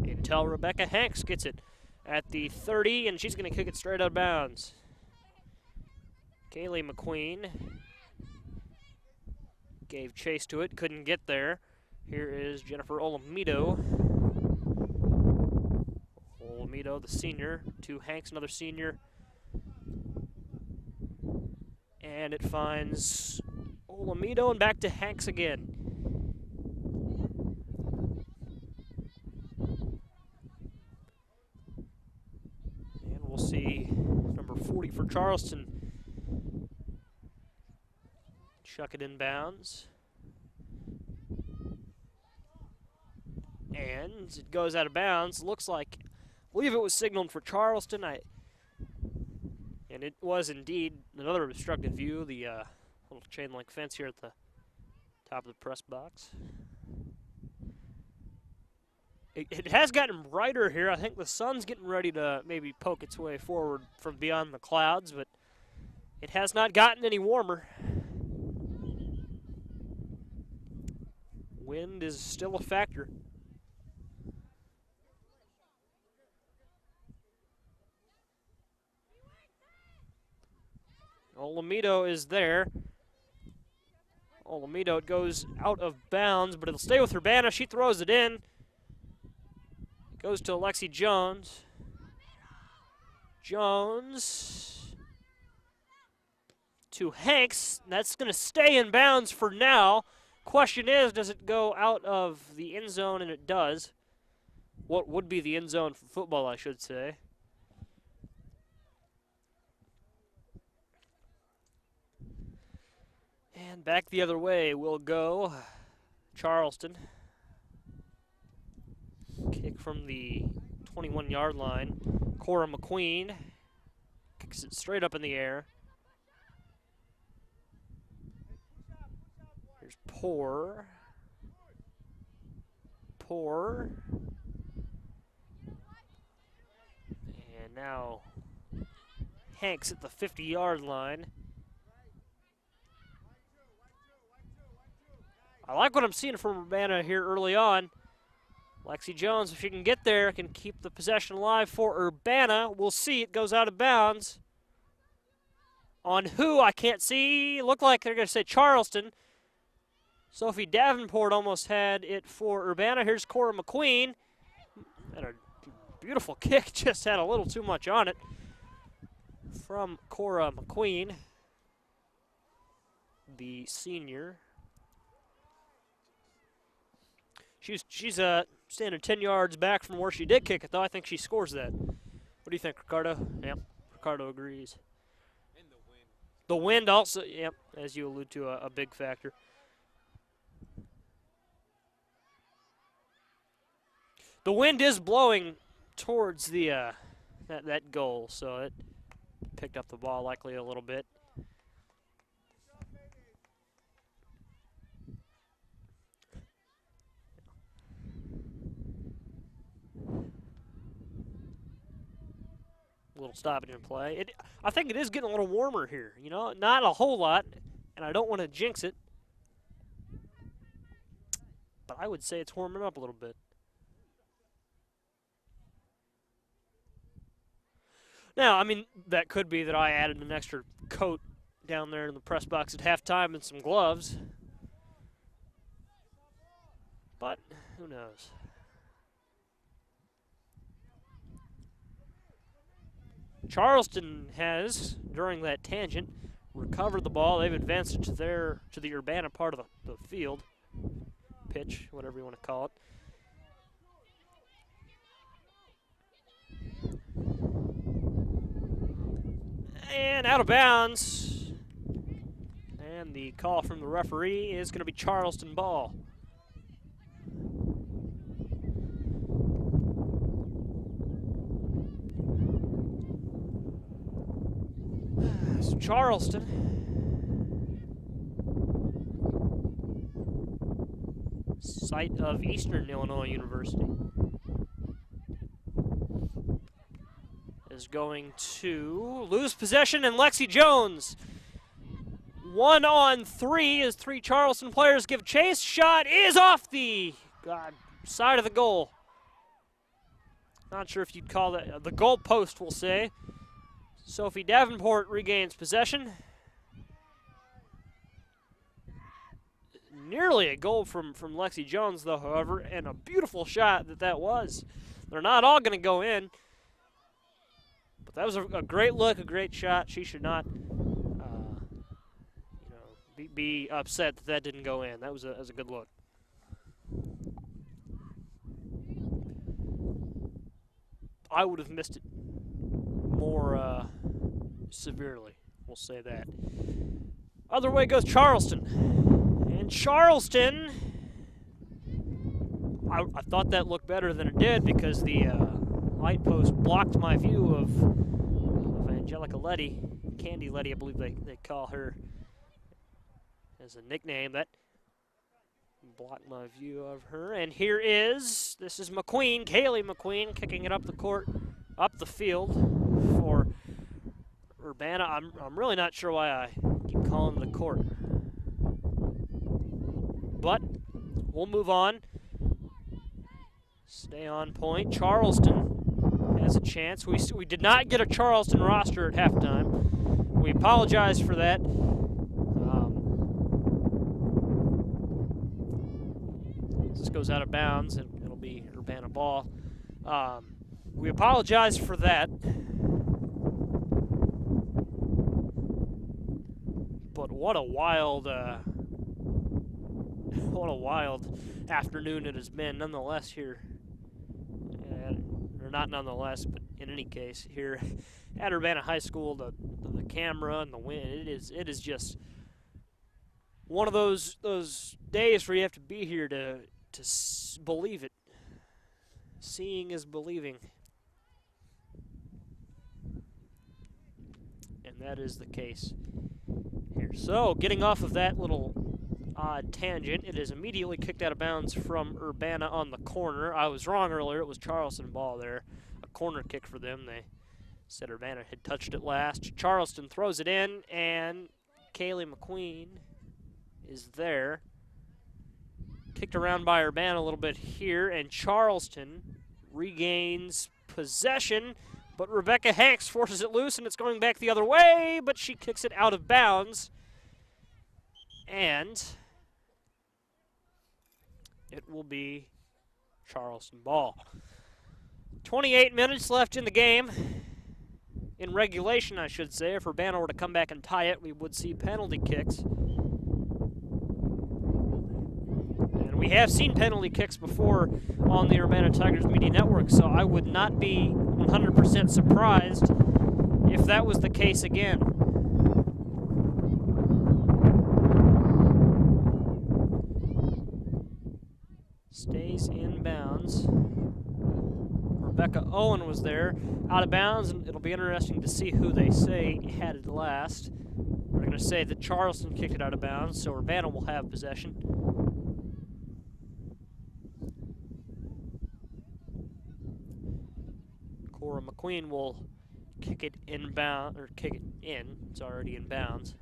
Until Rebecca Hanks gets it at the 30, and she's going to kick it straight out of bounds. Kaylee McQueen gave chase to it, couldn't get there. Here is Jennifer Olamido. Olamido, the senior, to Hanks, another senior. And it finds Olamido and back to Hanks again. And we'll see number 40 for Charleston chuck it in bounds. And it goes out of bounds. Looks like, I believe it was signaled for Charleston. And it was indeed another obstructed view, the little chain link fence here at the top of the press box. It has gotten brighter here. I think the sun's getting ready to maybe poke its way forward from beyond the clouds, but it has not gotten any warmer. Wind is still a factor. Olamido is there. Olamido, it goes out of bounds, but it'll stay with Urbana. She throws it in. It goes to Alexi Jones. Jones to Hanks. That's going to stay in bounds for now. Question is, does it go out of the end zone? And it does. What would be the end zone for football, I should say. And back the other way will go Charleston. Kick from the 21-yard line. Cora McQueen kicks it straight up in the air. Here's Poor. And now Hanks at the 50-yard line. I like what I'm seeing from Urbana here early on. Lexi Jones, if she can get there, can keep the possession alive for Urbana. We'll see. It goes out of bounds. On who? I can't see. Look like they're going to say Charleston. Sophie Davenport almost had it for Urbana. Here's Cora McQueen. And a beautiful kick. Just had a little too much on it from Cora McQueen, the senior. She's standing 10 yards back from where she did kick it, though. I think she scores that. What do you think, Ricardo? Yep, Ricardo agrees. And the wind. The wind also, yep, as you allude to, a big factor. The wind is blowing towards the that goal, so it picked up the ball likely a little bit. Little stoppage in play. I think it is getting a little warmer here. You know, not a whole lot, and I don't want to jinx it, but I would say it's warming up a little bit. Now, I mean, that could be that I added an extra coat down there in the press box at halftime and some gloves, but who knows? Charleston has, during that tangent, recovered the ball. They've advanced it to the Urbana part of the field, pitch, whatever you want to call it. And out of bounds. And the call from the referee is going to be Charleston ball. So Charleston site of Eastern Illinois University is going to lose possession, and Lexi Jones 1-on-3 as three Charleston players give chase. Shot is off the side of the goal. Not sure if you'd call that the goal post, we'll say. Sophie Davenport regains possession. Nearly a goal from Lexi Jones, though, however, and a beautiful shot that was. They're not all going to go in, but that was a great look, a great shot. She should not, be upset that didn't go in. That was a good look. I would have missed it more severely, we'll say that. Other way goes Charleston. And Charleston, I thought that looked better than it did because the light post blocked my view of Angelica Letty. Candy Letty, I believe they call her as a nickname. That blocked my view of her. And this is McQueen, Kaylee McQueen, kicking it up the court, up the field for Urbana. I'm really not sure why I keep calling the court, but we'll move on. Stay on point. Charleston has a chance. We did not get a Charleston roster at halftime. We apologize for that. This goes out of bounds, and it'll be Urbana ball. We apologize for that. what a wild, what a wild afternoon it has been, nonetheless. Here, or not nonetheless, but in any case, here at Urbana High School, the camera and the wind, it is just one of those days where you have to be here to believe it. Seeing is believing. And that is the case here. So, getting off of that little odd tangent, it is immediately kicked out of bounds from Urbana on the corner. I was wrong earlier. It was Charleston ball there. A corner kick for them. They said Urbana had touched it last. Charleston throws it in, and Kaylee McQueen is there. Kicked around by Urbana a little bit here, and Charleston regains possession, but Rebecca Hanks forces it loose, and it's going back the other way, but she kicks it out of bounds. And it will be Charleston ball. 28 minutes left in the game. In regulation, I should say. If Urbana were to come back and tie it, we would see penalty kicks. And we have seen penalty kicks before on the Urbana Tigers Media Network, so I would not be 100% surprised if that was the case again. Stays in bounds. Rebecca Owen was there, out of bounds, and it'll be interesting to see who they say had it last. We're going to say that Charleston kicked it out of bounds, so Urbana will have possession. Cora McQueen will kick it inbound, or kick it in. It's already in bounds.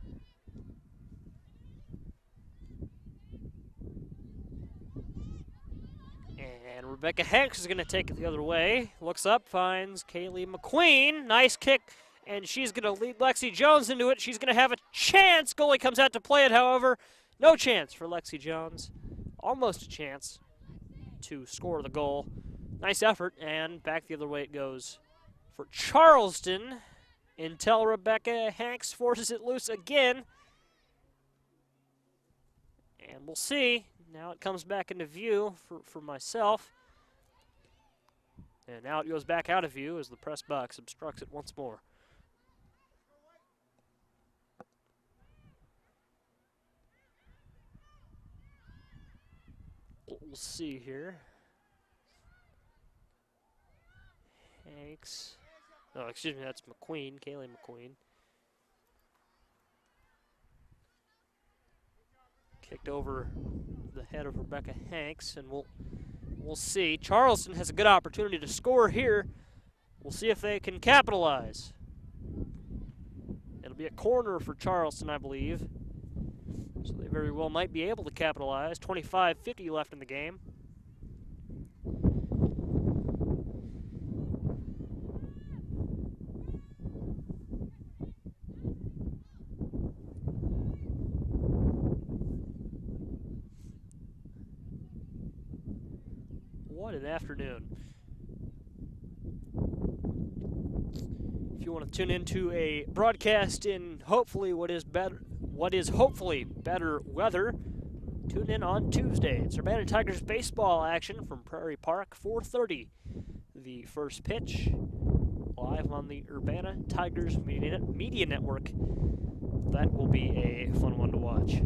And Rebecca Hanks is going to take it the other way. Looks up, finds Kaylee McQueen. Nice kick, and she's going to lead Lexi Jones into it. She's going to have a chance. Goalie comes out to play it, however. No chance for Lexi Jones. Almost a chance to score the goal. Nice effort, and back the other way it goes for Charleston until Rebecca Hanks forces it loose again. And we'll see. Now it comes back into view for myself. And now it goes back out of view as the press box obstructs it once more. We'll see here. Hanks. Oh, excuse me, that's McQueen, Kaylee McQueen. Kicked over the head of Rebecca Hanks, and we'll see. Charleston has a good opportunity to score here. We'll see if they can capitalize. It'll be a corner for Charleston, I believe. So they very well might be able to capitalize. 25:50 left in the game. What an afternoon. If you want to tune into a broadcast in hopefully what is hopefully better weather, tune in on Tuesday. It's Urbana Tigers baseball action from Prairie Park, 4:30. The first pitch, live on the Urbana Tigers Media Network. That will be a fun one to watch.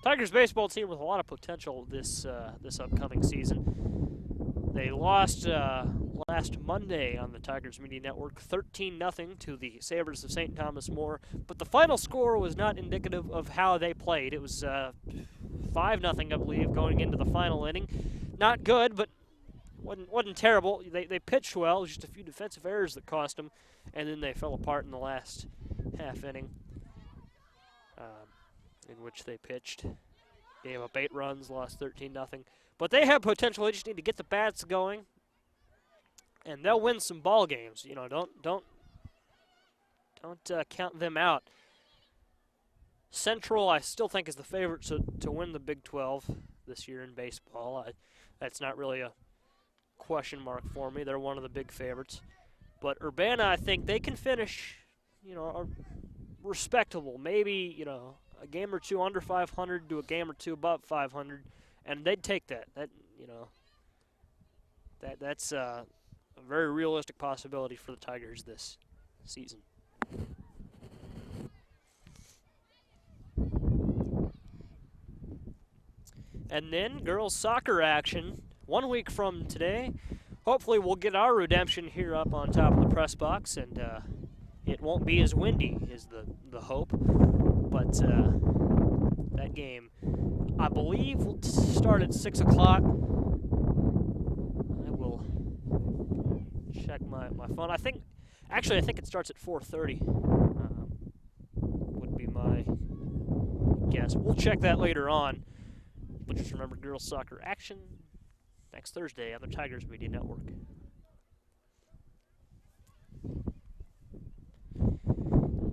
Tigers baseball team with a lot of potential this upcoming season. They lost last Monday on the Tigers Media Network, 13-0 to the Sabres of St. Thomas More. But the final score was not indicative of how they played. It was 5-0, I believe, going into the final inning. Not good, but wasn't terrible. They pitched well. It was just a few defensive errors that cost them, and then they fell apart in the last half inning. In which they pitched, gave up 8 runs, lost 13-0. But they have potential. They just need to get the bats going, and they'll win some ball games. You know, don't count them out. Central, I still think, is the favorite to win the Big 12 this year in baseball. That's not really a question mark for me. They're one of the big favorites. But Urbana, I think they can finish, respectable. Maybe, a game or two under 500 to a game or two above 500, and they'd take that. That's a very realistic possibility for the Tigers this season. And then girls soccer action 1 week from today. Hopefully we'll get our redemption here up on top of the press box, and it won't be as windy is the hope. But that game, I believe, will start at 6 o'clock. I will check my phone. I think it starts at 4:30. Would be my guess. We'll check that later on. But just remember, girls soccer action next Thursday on the Tigers Media Network.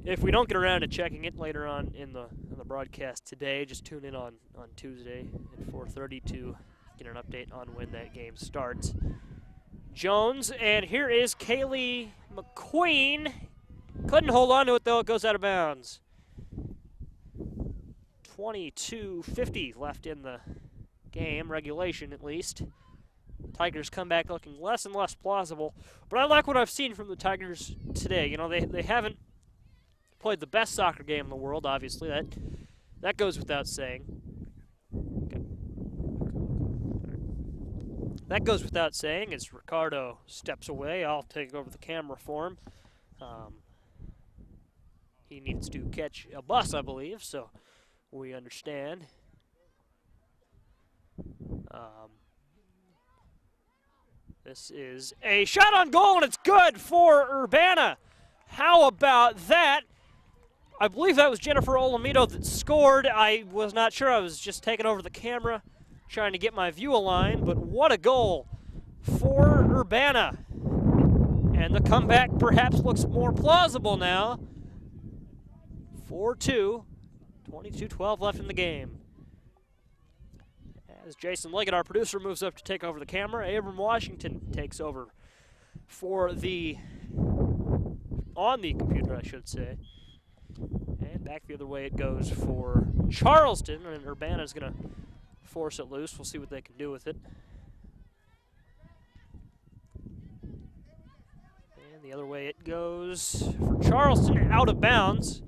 If we don't get around to checking it later on in the broadcast today, just tune in on Tuesday at 4:30 to get an update on when that game starts. Jones, and here is Kaylee McQueen. Couldn't hold on to it, though. It goes out of bounds. 22:50 left in the game, regulation at least. Tigers come back looking less and less plausible, but I like what I've seen from the Tigers today. They haven't played the best soccer game in the world, obviously. That goes without saying. Okay. That goes without saying as Ricardo steps away. I'll take over the camera for him. He needs to catch a bus, I believe, so we understand. This is a shot on goal, and it's good for Urbana. How about that? I believe that was Jennifer Olamido that scored. I was not sure. I was just taking over the camera, trying to get my view aligned, but what a goal for Urbana. And the comeback perhaps looks more plausible now. 4-2, 22-12 left in the game. As Jason Liggett, our producer, moves up to take over the camera, Abram Washington takes over on the computer, I should say. And back the other way it goes for Charleston, and Urbana's going to force it loose. We'll see what they can do with it. And the other way it goes for Charleston, out of bounds.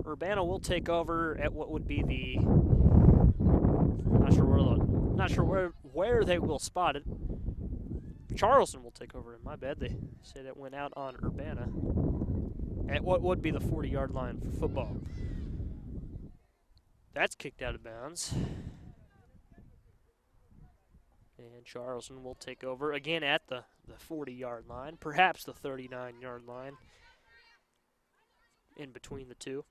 Urbana will take over at what would be the, not sure where they will spot it. Charleston will take over, my bad. They said it went out on Urbana at what would be the 40-yard line for football. That's kicked out of bounds. And Charleston will take over again at the 40-yard line, perhaps the 39-yard line in between the two.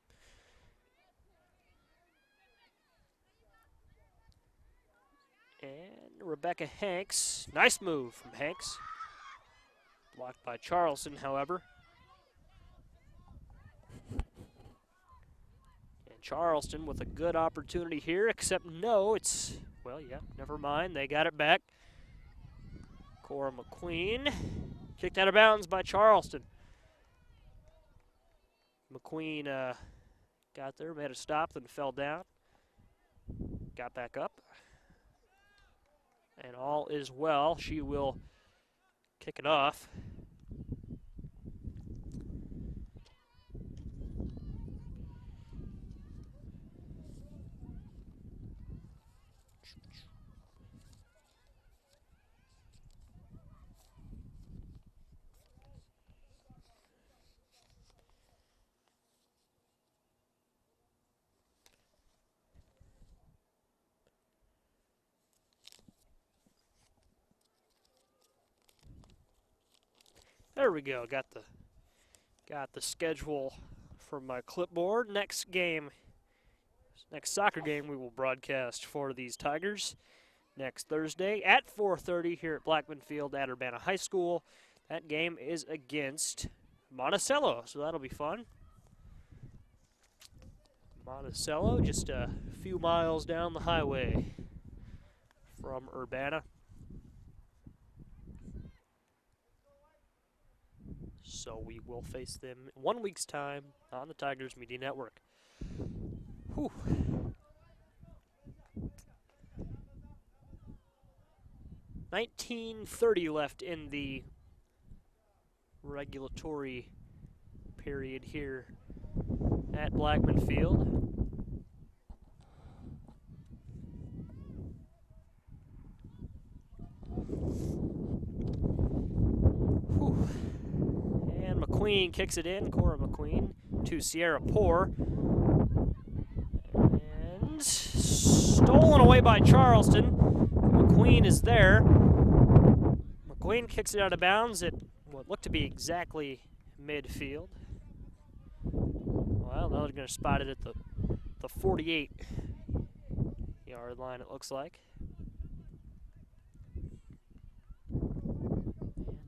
And Rebecca Hanks, nice move from Hanks. Blocked by Charleston, however. And Charleston with a good opportunity here, except no, never mind, they got it back. Cora McQueen, kicked out of bounds by Charleston. McQueen got there, made a stop, then fell down. Got back up. And all is well. She will kick it off. There we go. Got the schedule from my clipboard. Next soccer game we will broadcast for these Tigers next Thursday at 4:30 here at Blackman Field at Urbana High School. That game is against Monticello, so that'll be fun. Monticello, just a few miles down the highway from Urbana. So we will face them in 1 week's time on the Tigers Media Network. Whew. $19:30 left in the regulatory period here at Blackman Field. Whew. And McQueen kicks it in, Cora McQueen, to Sierra Poor. And stolen away by Charleston. McQueen is there. McQueen kicks it out of bounds at what looked to be exactly midfield. Well, now they're going to spot it at the 48-yard line, it looks like. And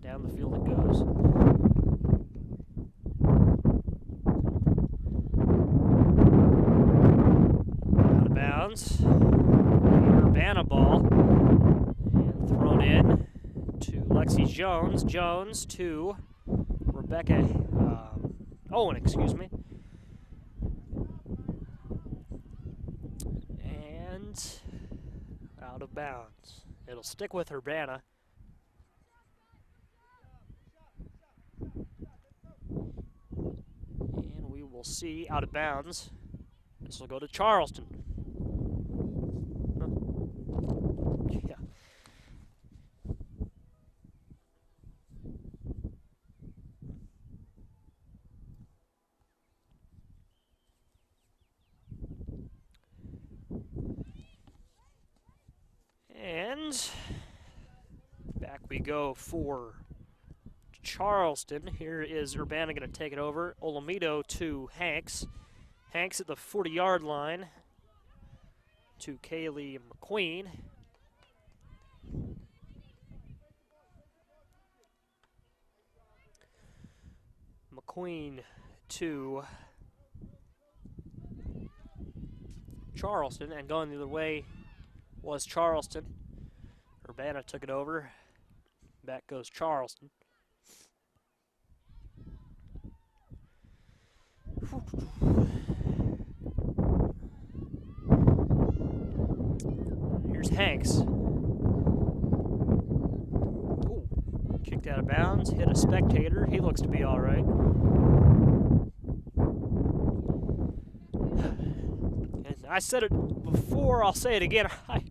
down the field it goes. Out of bounds. Urbana ball. And thrown in to Lexi Jones. Jones to Rebecca Owen, excuse me. And out of bounds. It'll stick with Urbana. And we will see out of bounds. This will go to Charleston. Yeah. And back we go for Charleston. Here is Urbana going to take it over. Olamido to Hanks. Hanks at the 40-yard line to Kaylee McQueen. McQueen to Charleston, and going the other way was Charleston. Urbana took it over. Back goes Charleston. Here's Hanks. Ooh, kicked out of bounds, hit a spectator. He looks to be all right. And I said it before, I'll say it again. I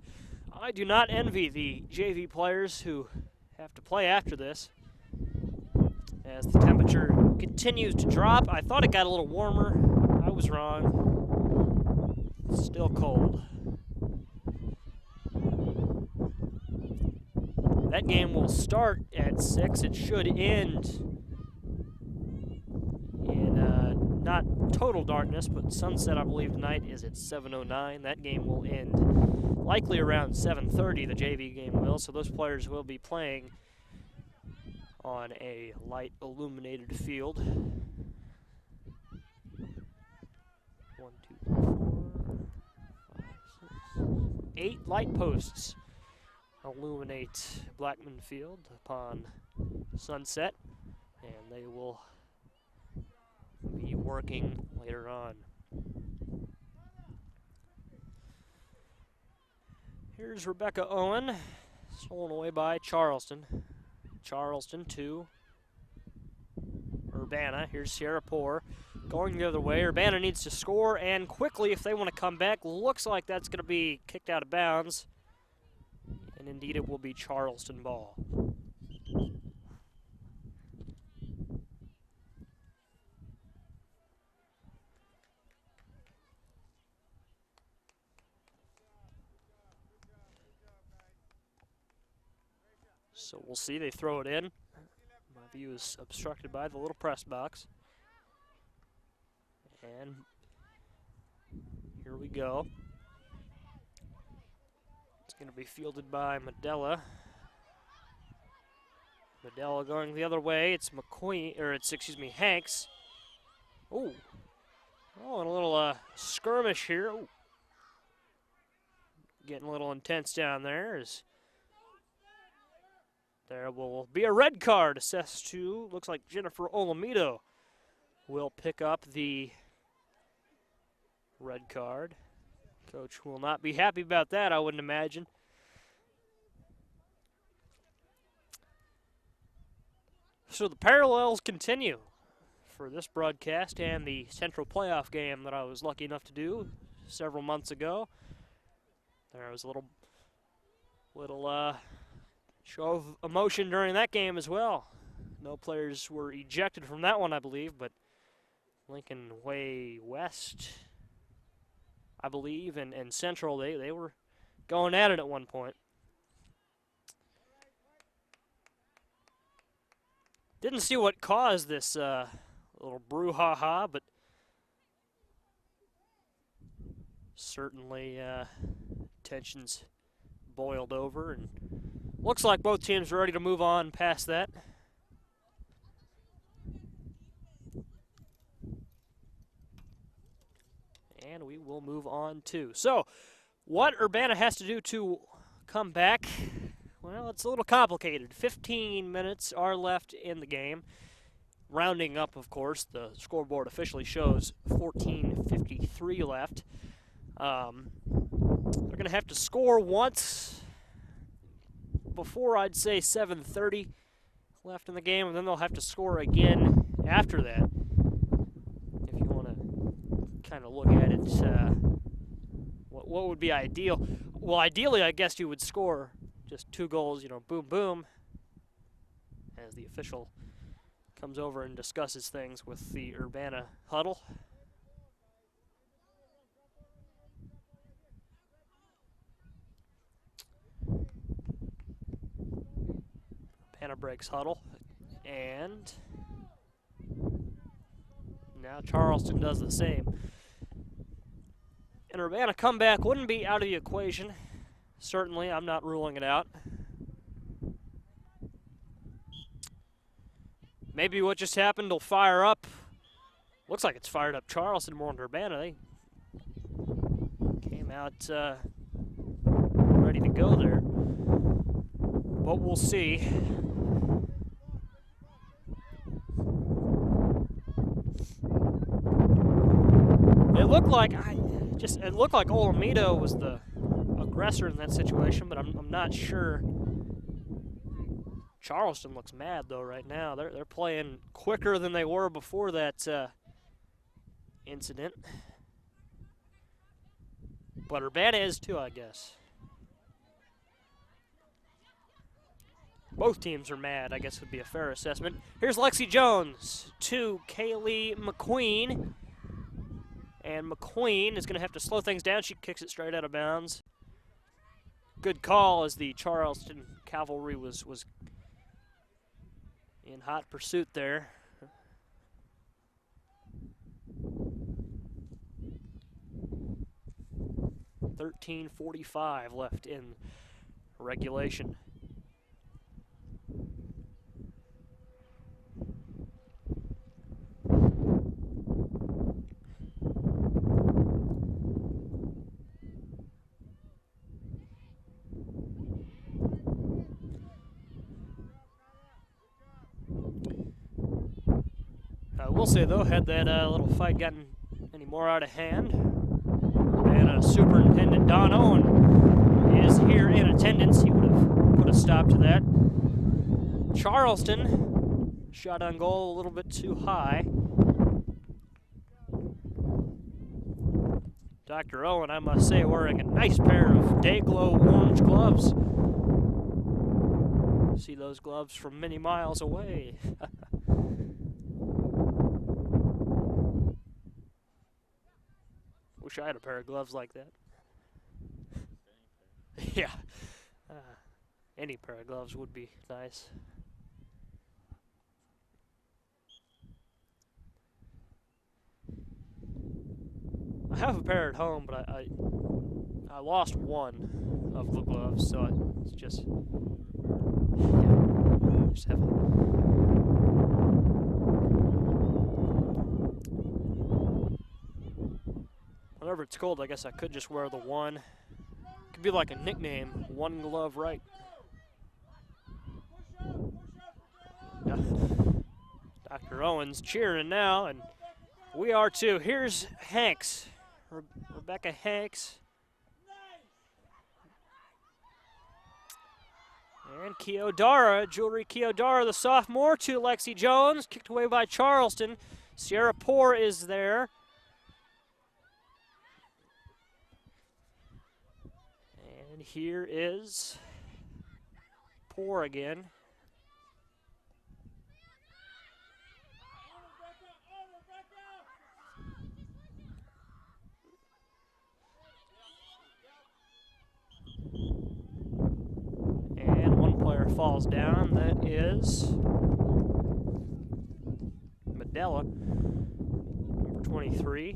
do not envy the JV players who have to play after this, as the temperature continues to drop. I thought it got a little warmer. I was wrong. It's still cold. That game will start at 6. It should end in not total darkness, but sunset, I believe, tonight is at 7:09. That game will end likely around 7:30, the JV game will, so those players will be playing on a light illuminated field. 1, 2, 3, 4, 5, 6, 8 light posts illuminate Blackman Field upon sunset, and they will be working later on. Here's Rebecca Owen, stolen away by Charleston. Charleston to Urbana. Here's Sierra Poor going the other way. Urbana needs to score, and quickly if they want to come back. Looks like that's going to be kicked out of bounds. And indeed it will be Charleston ball. So we'll see. They throw it in. My view is obstructed by the little press box. And here we go. It's going to be fielded by Medella. Medella going the other way. It's McQueen, or it's, excuse me, Hanks. Ooh. Oh, and a little skirmish here. Ooh. Getting a little intense down there as There will be a red card assessed to, looks like Jennifer Olamido will pick up the red card. Coach will not be happy about that, I wouldn't imagine. So the parallels continue for this broadcast and the Central playoff game that I was lucky enough to do several months ago. There was a little show of emotion during that game as well. No players were ejected from that one, I believe, but Lincoln Way West, I believe, and Central, they were going at it at one point. Didn't see what caused this little brouhaha, but certainly tensions boiled over, and looks like both teams are ready to move on past that. And we will move on too. So, what Urbana has to do to come back, well, it's a little complicated. 15 minutes are left in the game. Rounding up, of course, the scoreboard officially shows 14:53 left. They're going to have to score once before, I'd say, 7:30 left in the game, and then they'll have to score again after that. If you want to kind of look at it, what would be ideal? Well, ideally, I guess you would score just 2 goals, boom, boom, as the official comes over and discusses things with the Urbana huddle. Urbana breaks huddle, and now Charleston does the same. An Urbana comeback wouldn't be out of the equation. Certainly, I'm not ruling it out. Maybe what just happened will fire up. Looks like it's fired up Charleston more than Urbana. They came out ready to go there. But we'll see. It looked like Olamido was the aggressor in that situation, but I'm not sure. Charleston looks mad though right now. They're playing quicker than they were before that incident. But Urbana is too, I guess. Both teams are mad, I guess would be a fair assessment. Here's Lexi Jones to Kaylee McQueen. And McQueen is going to have to slow things down. She kicks it straight out of bounds. Good call as the Charleston Cavalry was in hot pursuit there. .13:45 left in regulation. I will say, though, had that little fight gotten any more out of hand, and Superintendent Don Owen is here in attendance, he would have put a stop to that. Charleston shot on goal a little bit too high. Dr. Owen, I must say, wearing a nice pair of day-glow orange gloves. See those gloves from many miles away. Wish I had a pair of gloves like that. Yeah. Any pair of gloves would be nice. I have a pair at home, but I lost one of the gloves, so it's just, yeah, just have whenever it's cold, I guess I could just wear the one. Could be like a nickname, one glove right. Dr. Owens cheering now, and we are too. Here's Hanks, Rebecca Hanks. And Jewelry Kiodara, the sophomore, to Lexi Jones, kicked away by Charleston. Sierra Poor is there. And here is Poor again. And one player falls down. That is Medella, number 23.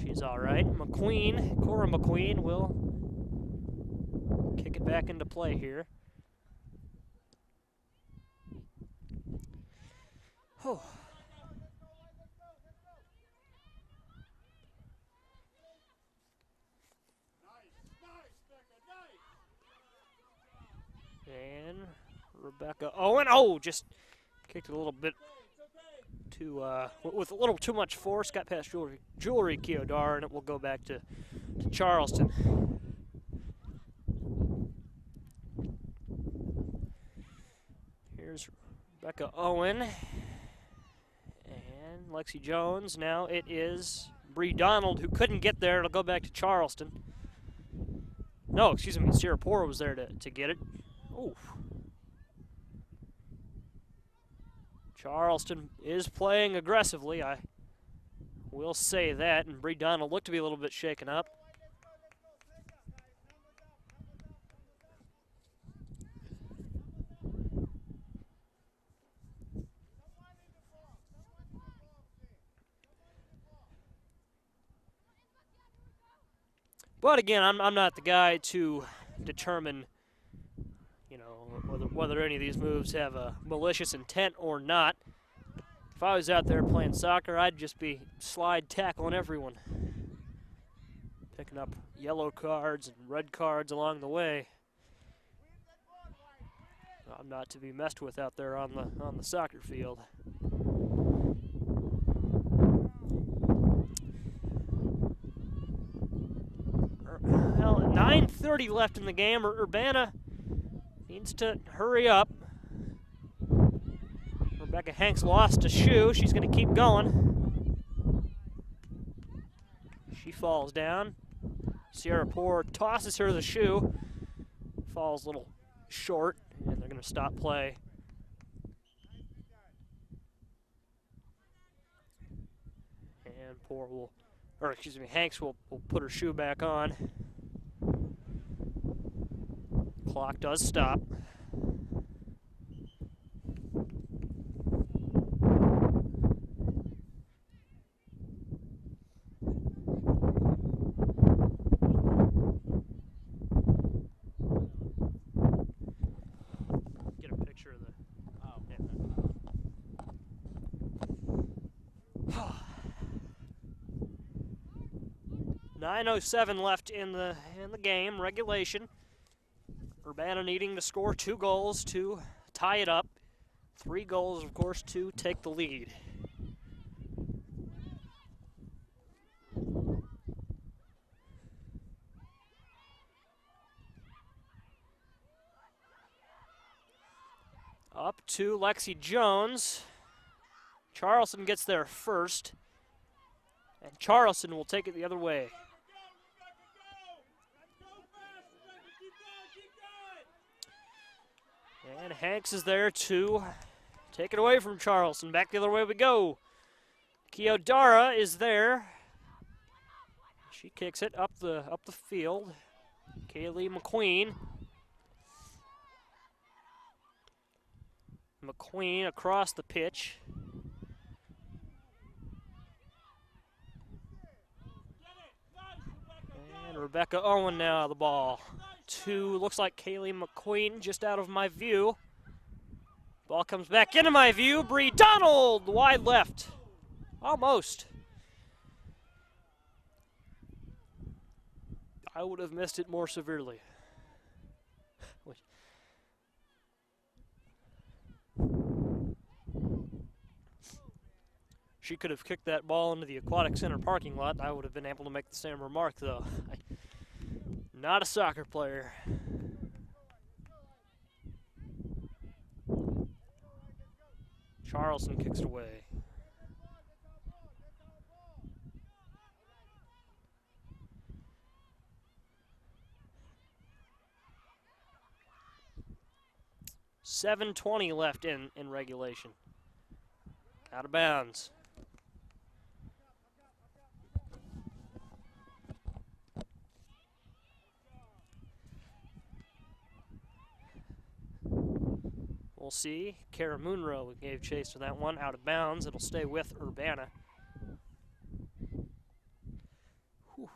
She's all right. Cora McQueen will kick it back into play here. Oh. And Rebecca Owen, just kicked it a little bit too, with a little too much force, got past Jewelry Kiodar, and it will go back to Charleston. Here's Rebecca Owen and Lexi Jones. Now it is Bree Donald who couldn't get there. It'll go back to Charleston. No, excuse me, Sierra Poor was there to get it. Oof. Charleston is playing aggressively, I will say that, and Bree Donald looked to be a little bit shaken up. But again, I'm not the guy to determine, you know, whether any of these moves have a malicious intent or not. If I was out there playing soccer, I'd just be slide tackling everyone, picking up yellow cards and red cards along the way. I'm not to be messed with out there on the soccer field. Well, 9:30 left in the game. Urbana needs to hurry up. Rebecca Hanks lost a shoe. She's going to keep going. She falls down. Sierra Poor tosses her the shoe. Falls a little short, and they're going to stop play. And Hanks will put her shoe back on. Clock does stop. Get a picture of the. Oh, yeah. 9:07 left in the game, regulation. Urbana needing to score 2 goals to tie it up. 3 goals, of course, to take the lead. Up to Lexi Jones. Charleston gets there first, and Charleston will take it the other way. And Hanks is there to take it away from Charleston. Back the other way we go. Kiodara is there. She kicks it up the field. Kaylee McQueen. McQueen across the pitch. And Rebecca Owen now the ball. Looks like Kaylee McQueen just out of my view. Ball comes back into my view. Bree Donald, wide left. Almost. I would have missed it more severely. She could have kicked that ball into the aquatic center parking lot. I would have been able to make the same remark, though. Not a soccer player. Charleston kicks it away. .7:20 left in regulation. Out of bounds. We'll see. Kara Munro gave chase to that one. Out of bounds. It'll stay with Urbana. Whew.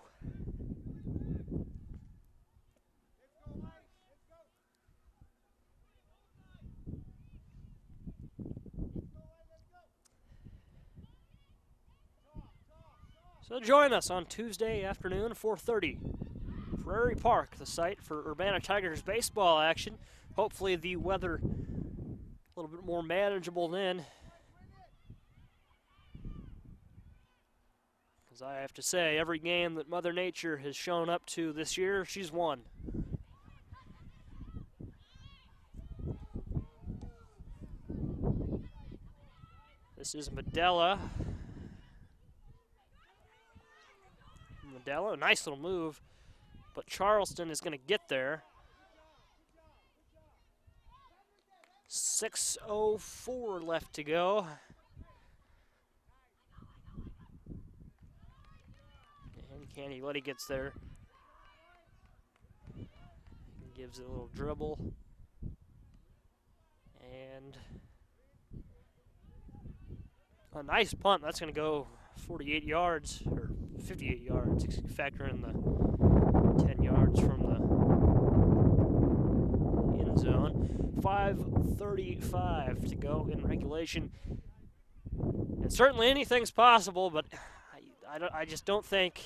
So join us on Tuesday afternoon, 4:30. Prairie Park, the site for Urbana Tigers baseball action. Hopefully the weather a little bit more manageable then. Because I have to say, every game that Mother Nature has shown up to this year, she's won. This is Medella. Medella, nice little move. But Charleston is going to get there. 6:04 left to go. And Candy Letty gets there. Gives it a little dribble. And a nice punt. That's going to go 48 yards, or 58 yards, factor in the 10 yards from the end zone. 5:35 to go in regulation. And certainly anything's possible, but I just don't think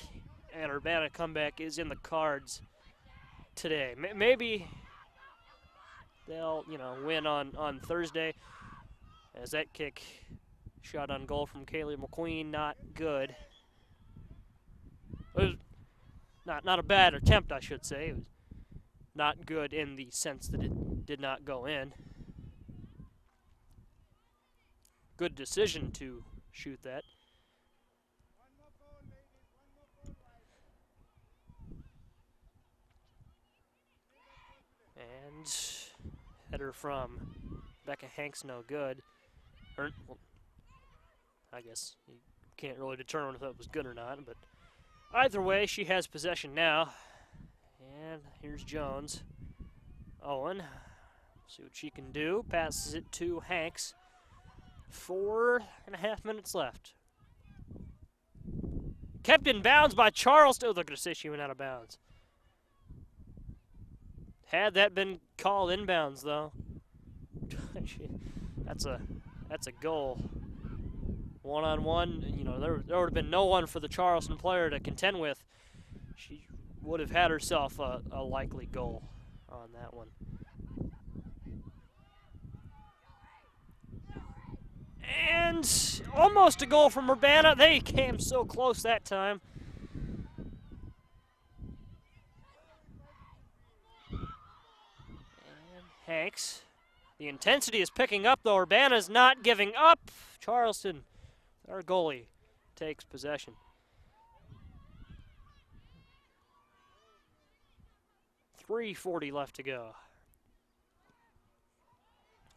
an Urbana comeback is in the cards today. Maybe they'll, win on Thursday, as that kick shot on goal from Kaylee McQueen, not good. It was not a bad attempt, I should say. It was not good in the sense that it did not go in. Good decision to shoot that. And header from Becca Hanks, no good. Well, I guess you can't really determine if that was good or not, but either way, she has possession now. And here's Jones. Owen, see what she can do. Passes it to Hanks. 4.5 minutes left. Kept in bounds by Charleston. Oh, they're going to say she went out of bounds. Had that been called inbounds, though, that's a goal. One-on-one, there would have been no one for the Charleston player to contend with. She would have had herself a likely goal on that one. And almost a goal from Urbana. They came so close that time. And Hanks. The intensity is picking up, though. Urbana's not giving up. Charleston, our goalie, takes possession. .340 left to go.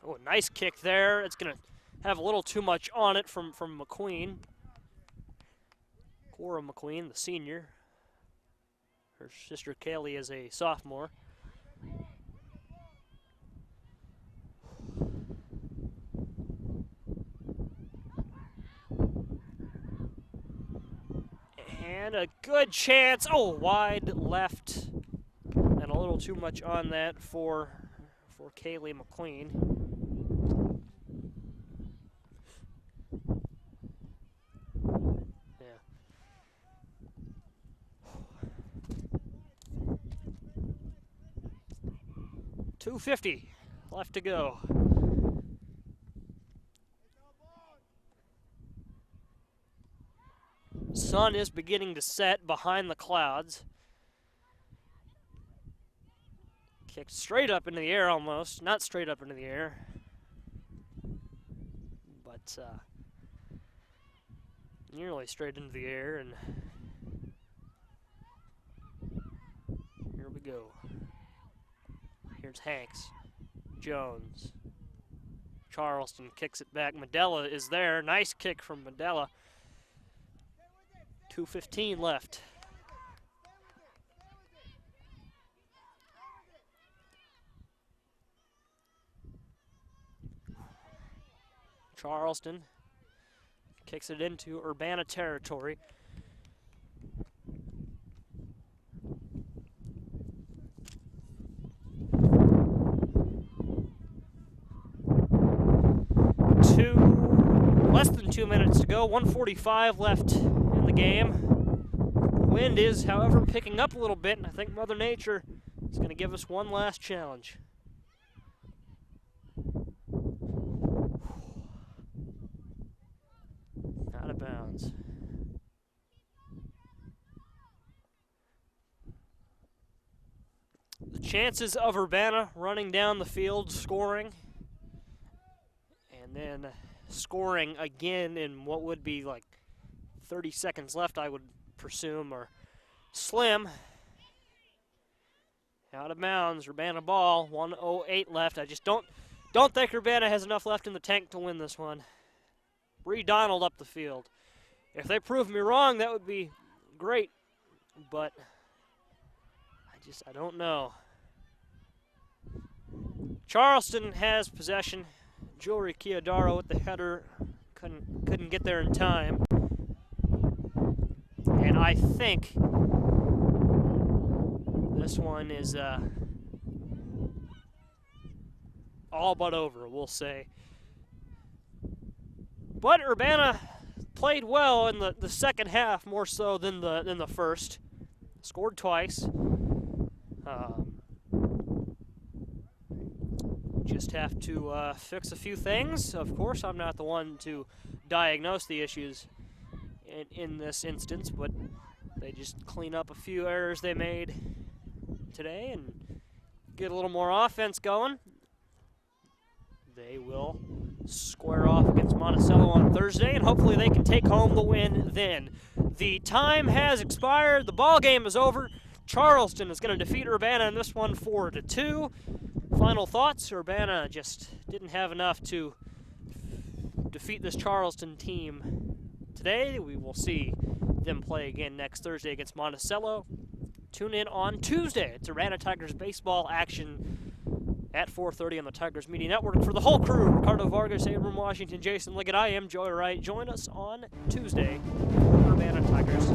Oh, a nice kick there. It's going to have a little too much on it from McQueen. Cora McQueen, the senior. Her sister Kaylee is a sophomore. And a good chance. Oh, wide left. And a little too much on that for Kaylee McQueen. Yeah. .250 left to go. sun is beginning to set behind the clouds. Kicked straight up into the air almost. Not straight up into the air. But nearly straight into the air. And here we go. Here's Hanks. Jones. Charleston kicks it back. Medella is there. Nice kick from Medella. 2:15 left. Charleston kicks it into Urbana territory. Less than 2 minutes to go, 1:45 left in the game. The wind is, however, picking up a little bit, and I think Mother Nature is going to give us one last challenge. Out of bounds. The chances of Urbana running down the field, scoring, and then scoring again in what would be like 30 seconds left, I would presume, are slim. Out of bounds, Urbana ball, 1:08 left. I just don't think Urbana has enough left in the tank to win this one. Bree Donald up the field. If they prove me wrong, that would be great, but I don't know. Charleston has possession. Jewelry Chiodaro with the header, couldn't get there in time. And I think this one is all but over, we'll say. But Urbana played well in the second half, more so than the first. Scored twice. Just have to fix a few things. Of course, I'm not the one to diagnose the issues in this instance, but they just clean up a few errors they made today and get a little more offense going. They will square off against Monticello on Thursday, and hopefully they can take home the win then. The time has expired. The ball game is over. Charleston is going to defeat Urbana in this one 4-2. Final thoughts, Urbana just didn't have enough to defeat this Charleston team today. We will see them play again next Thursday against Monticello. Tune in on Tuesday. It's Urbana Tigers baseball action at 4:30 on the Tigers Media Network. For the whole crew, Ricardo Vargas, Abram Washington, Jason Liggett, I am Joey Wright. Join us on Tuesday for Urbana Tigers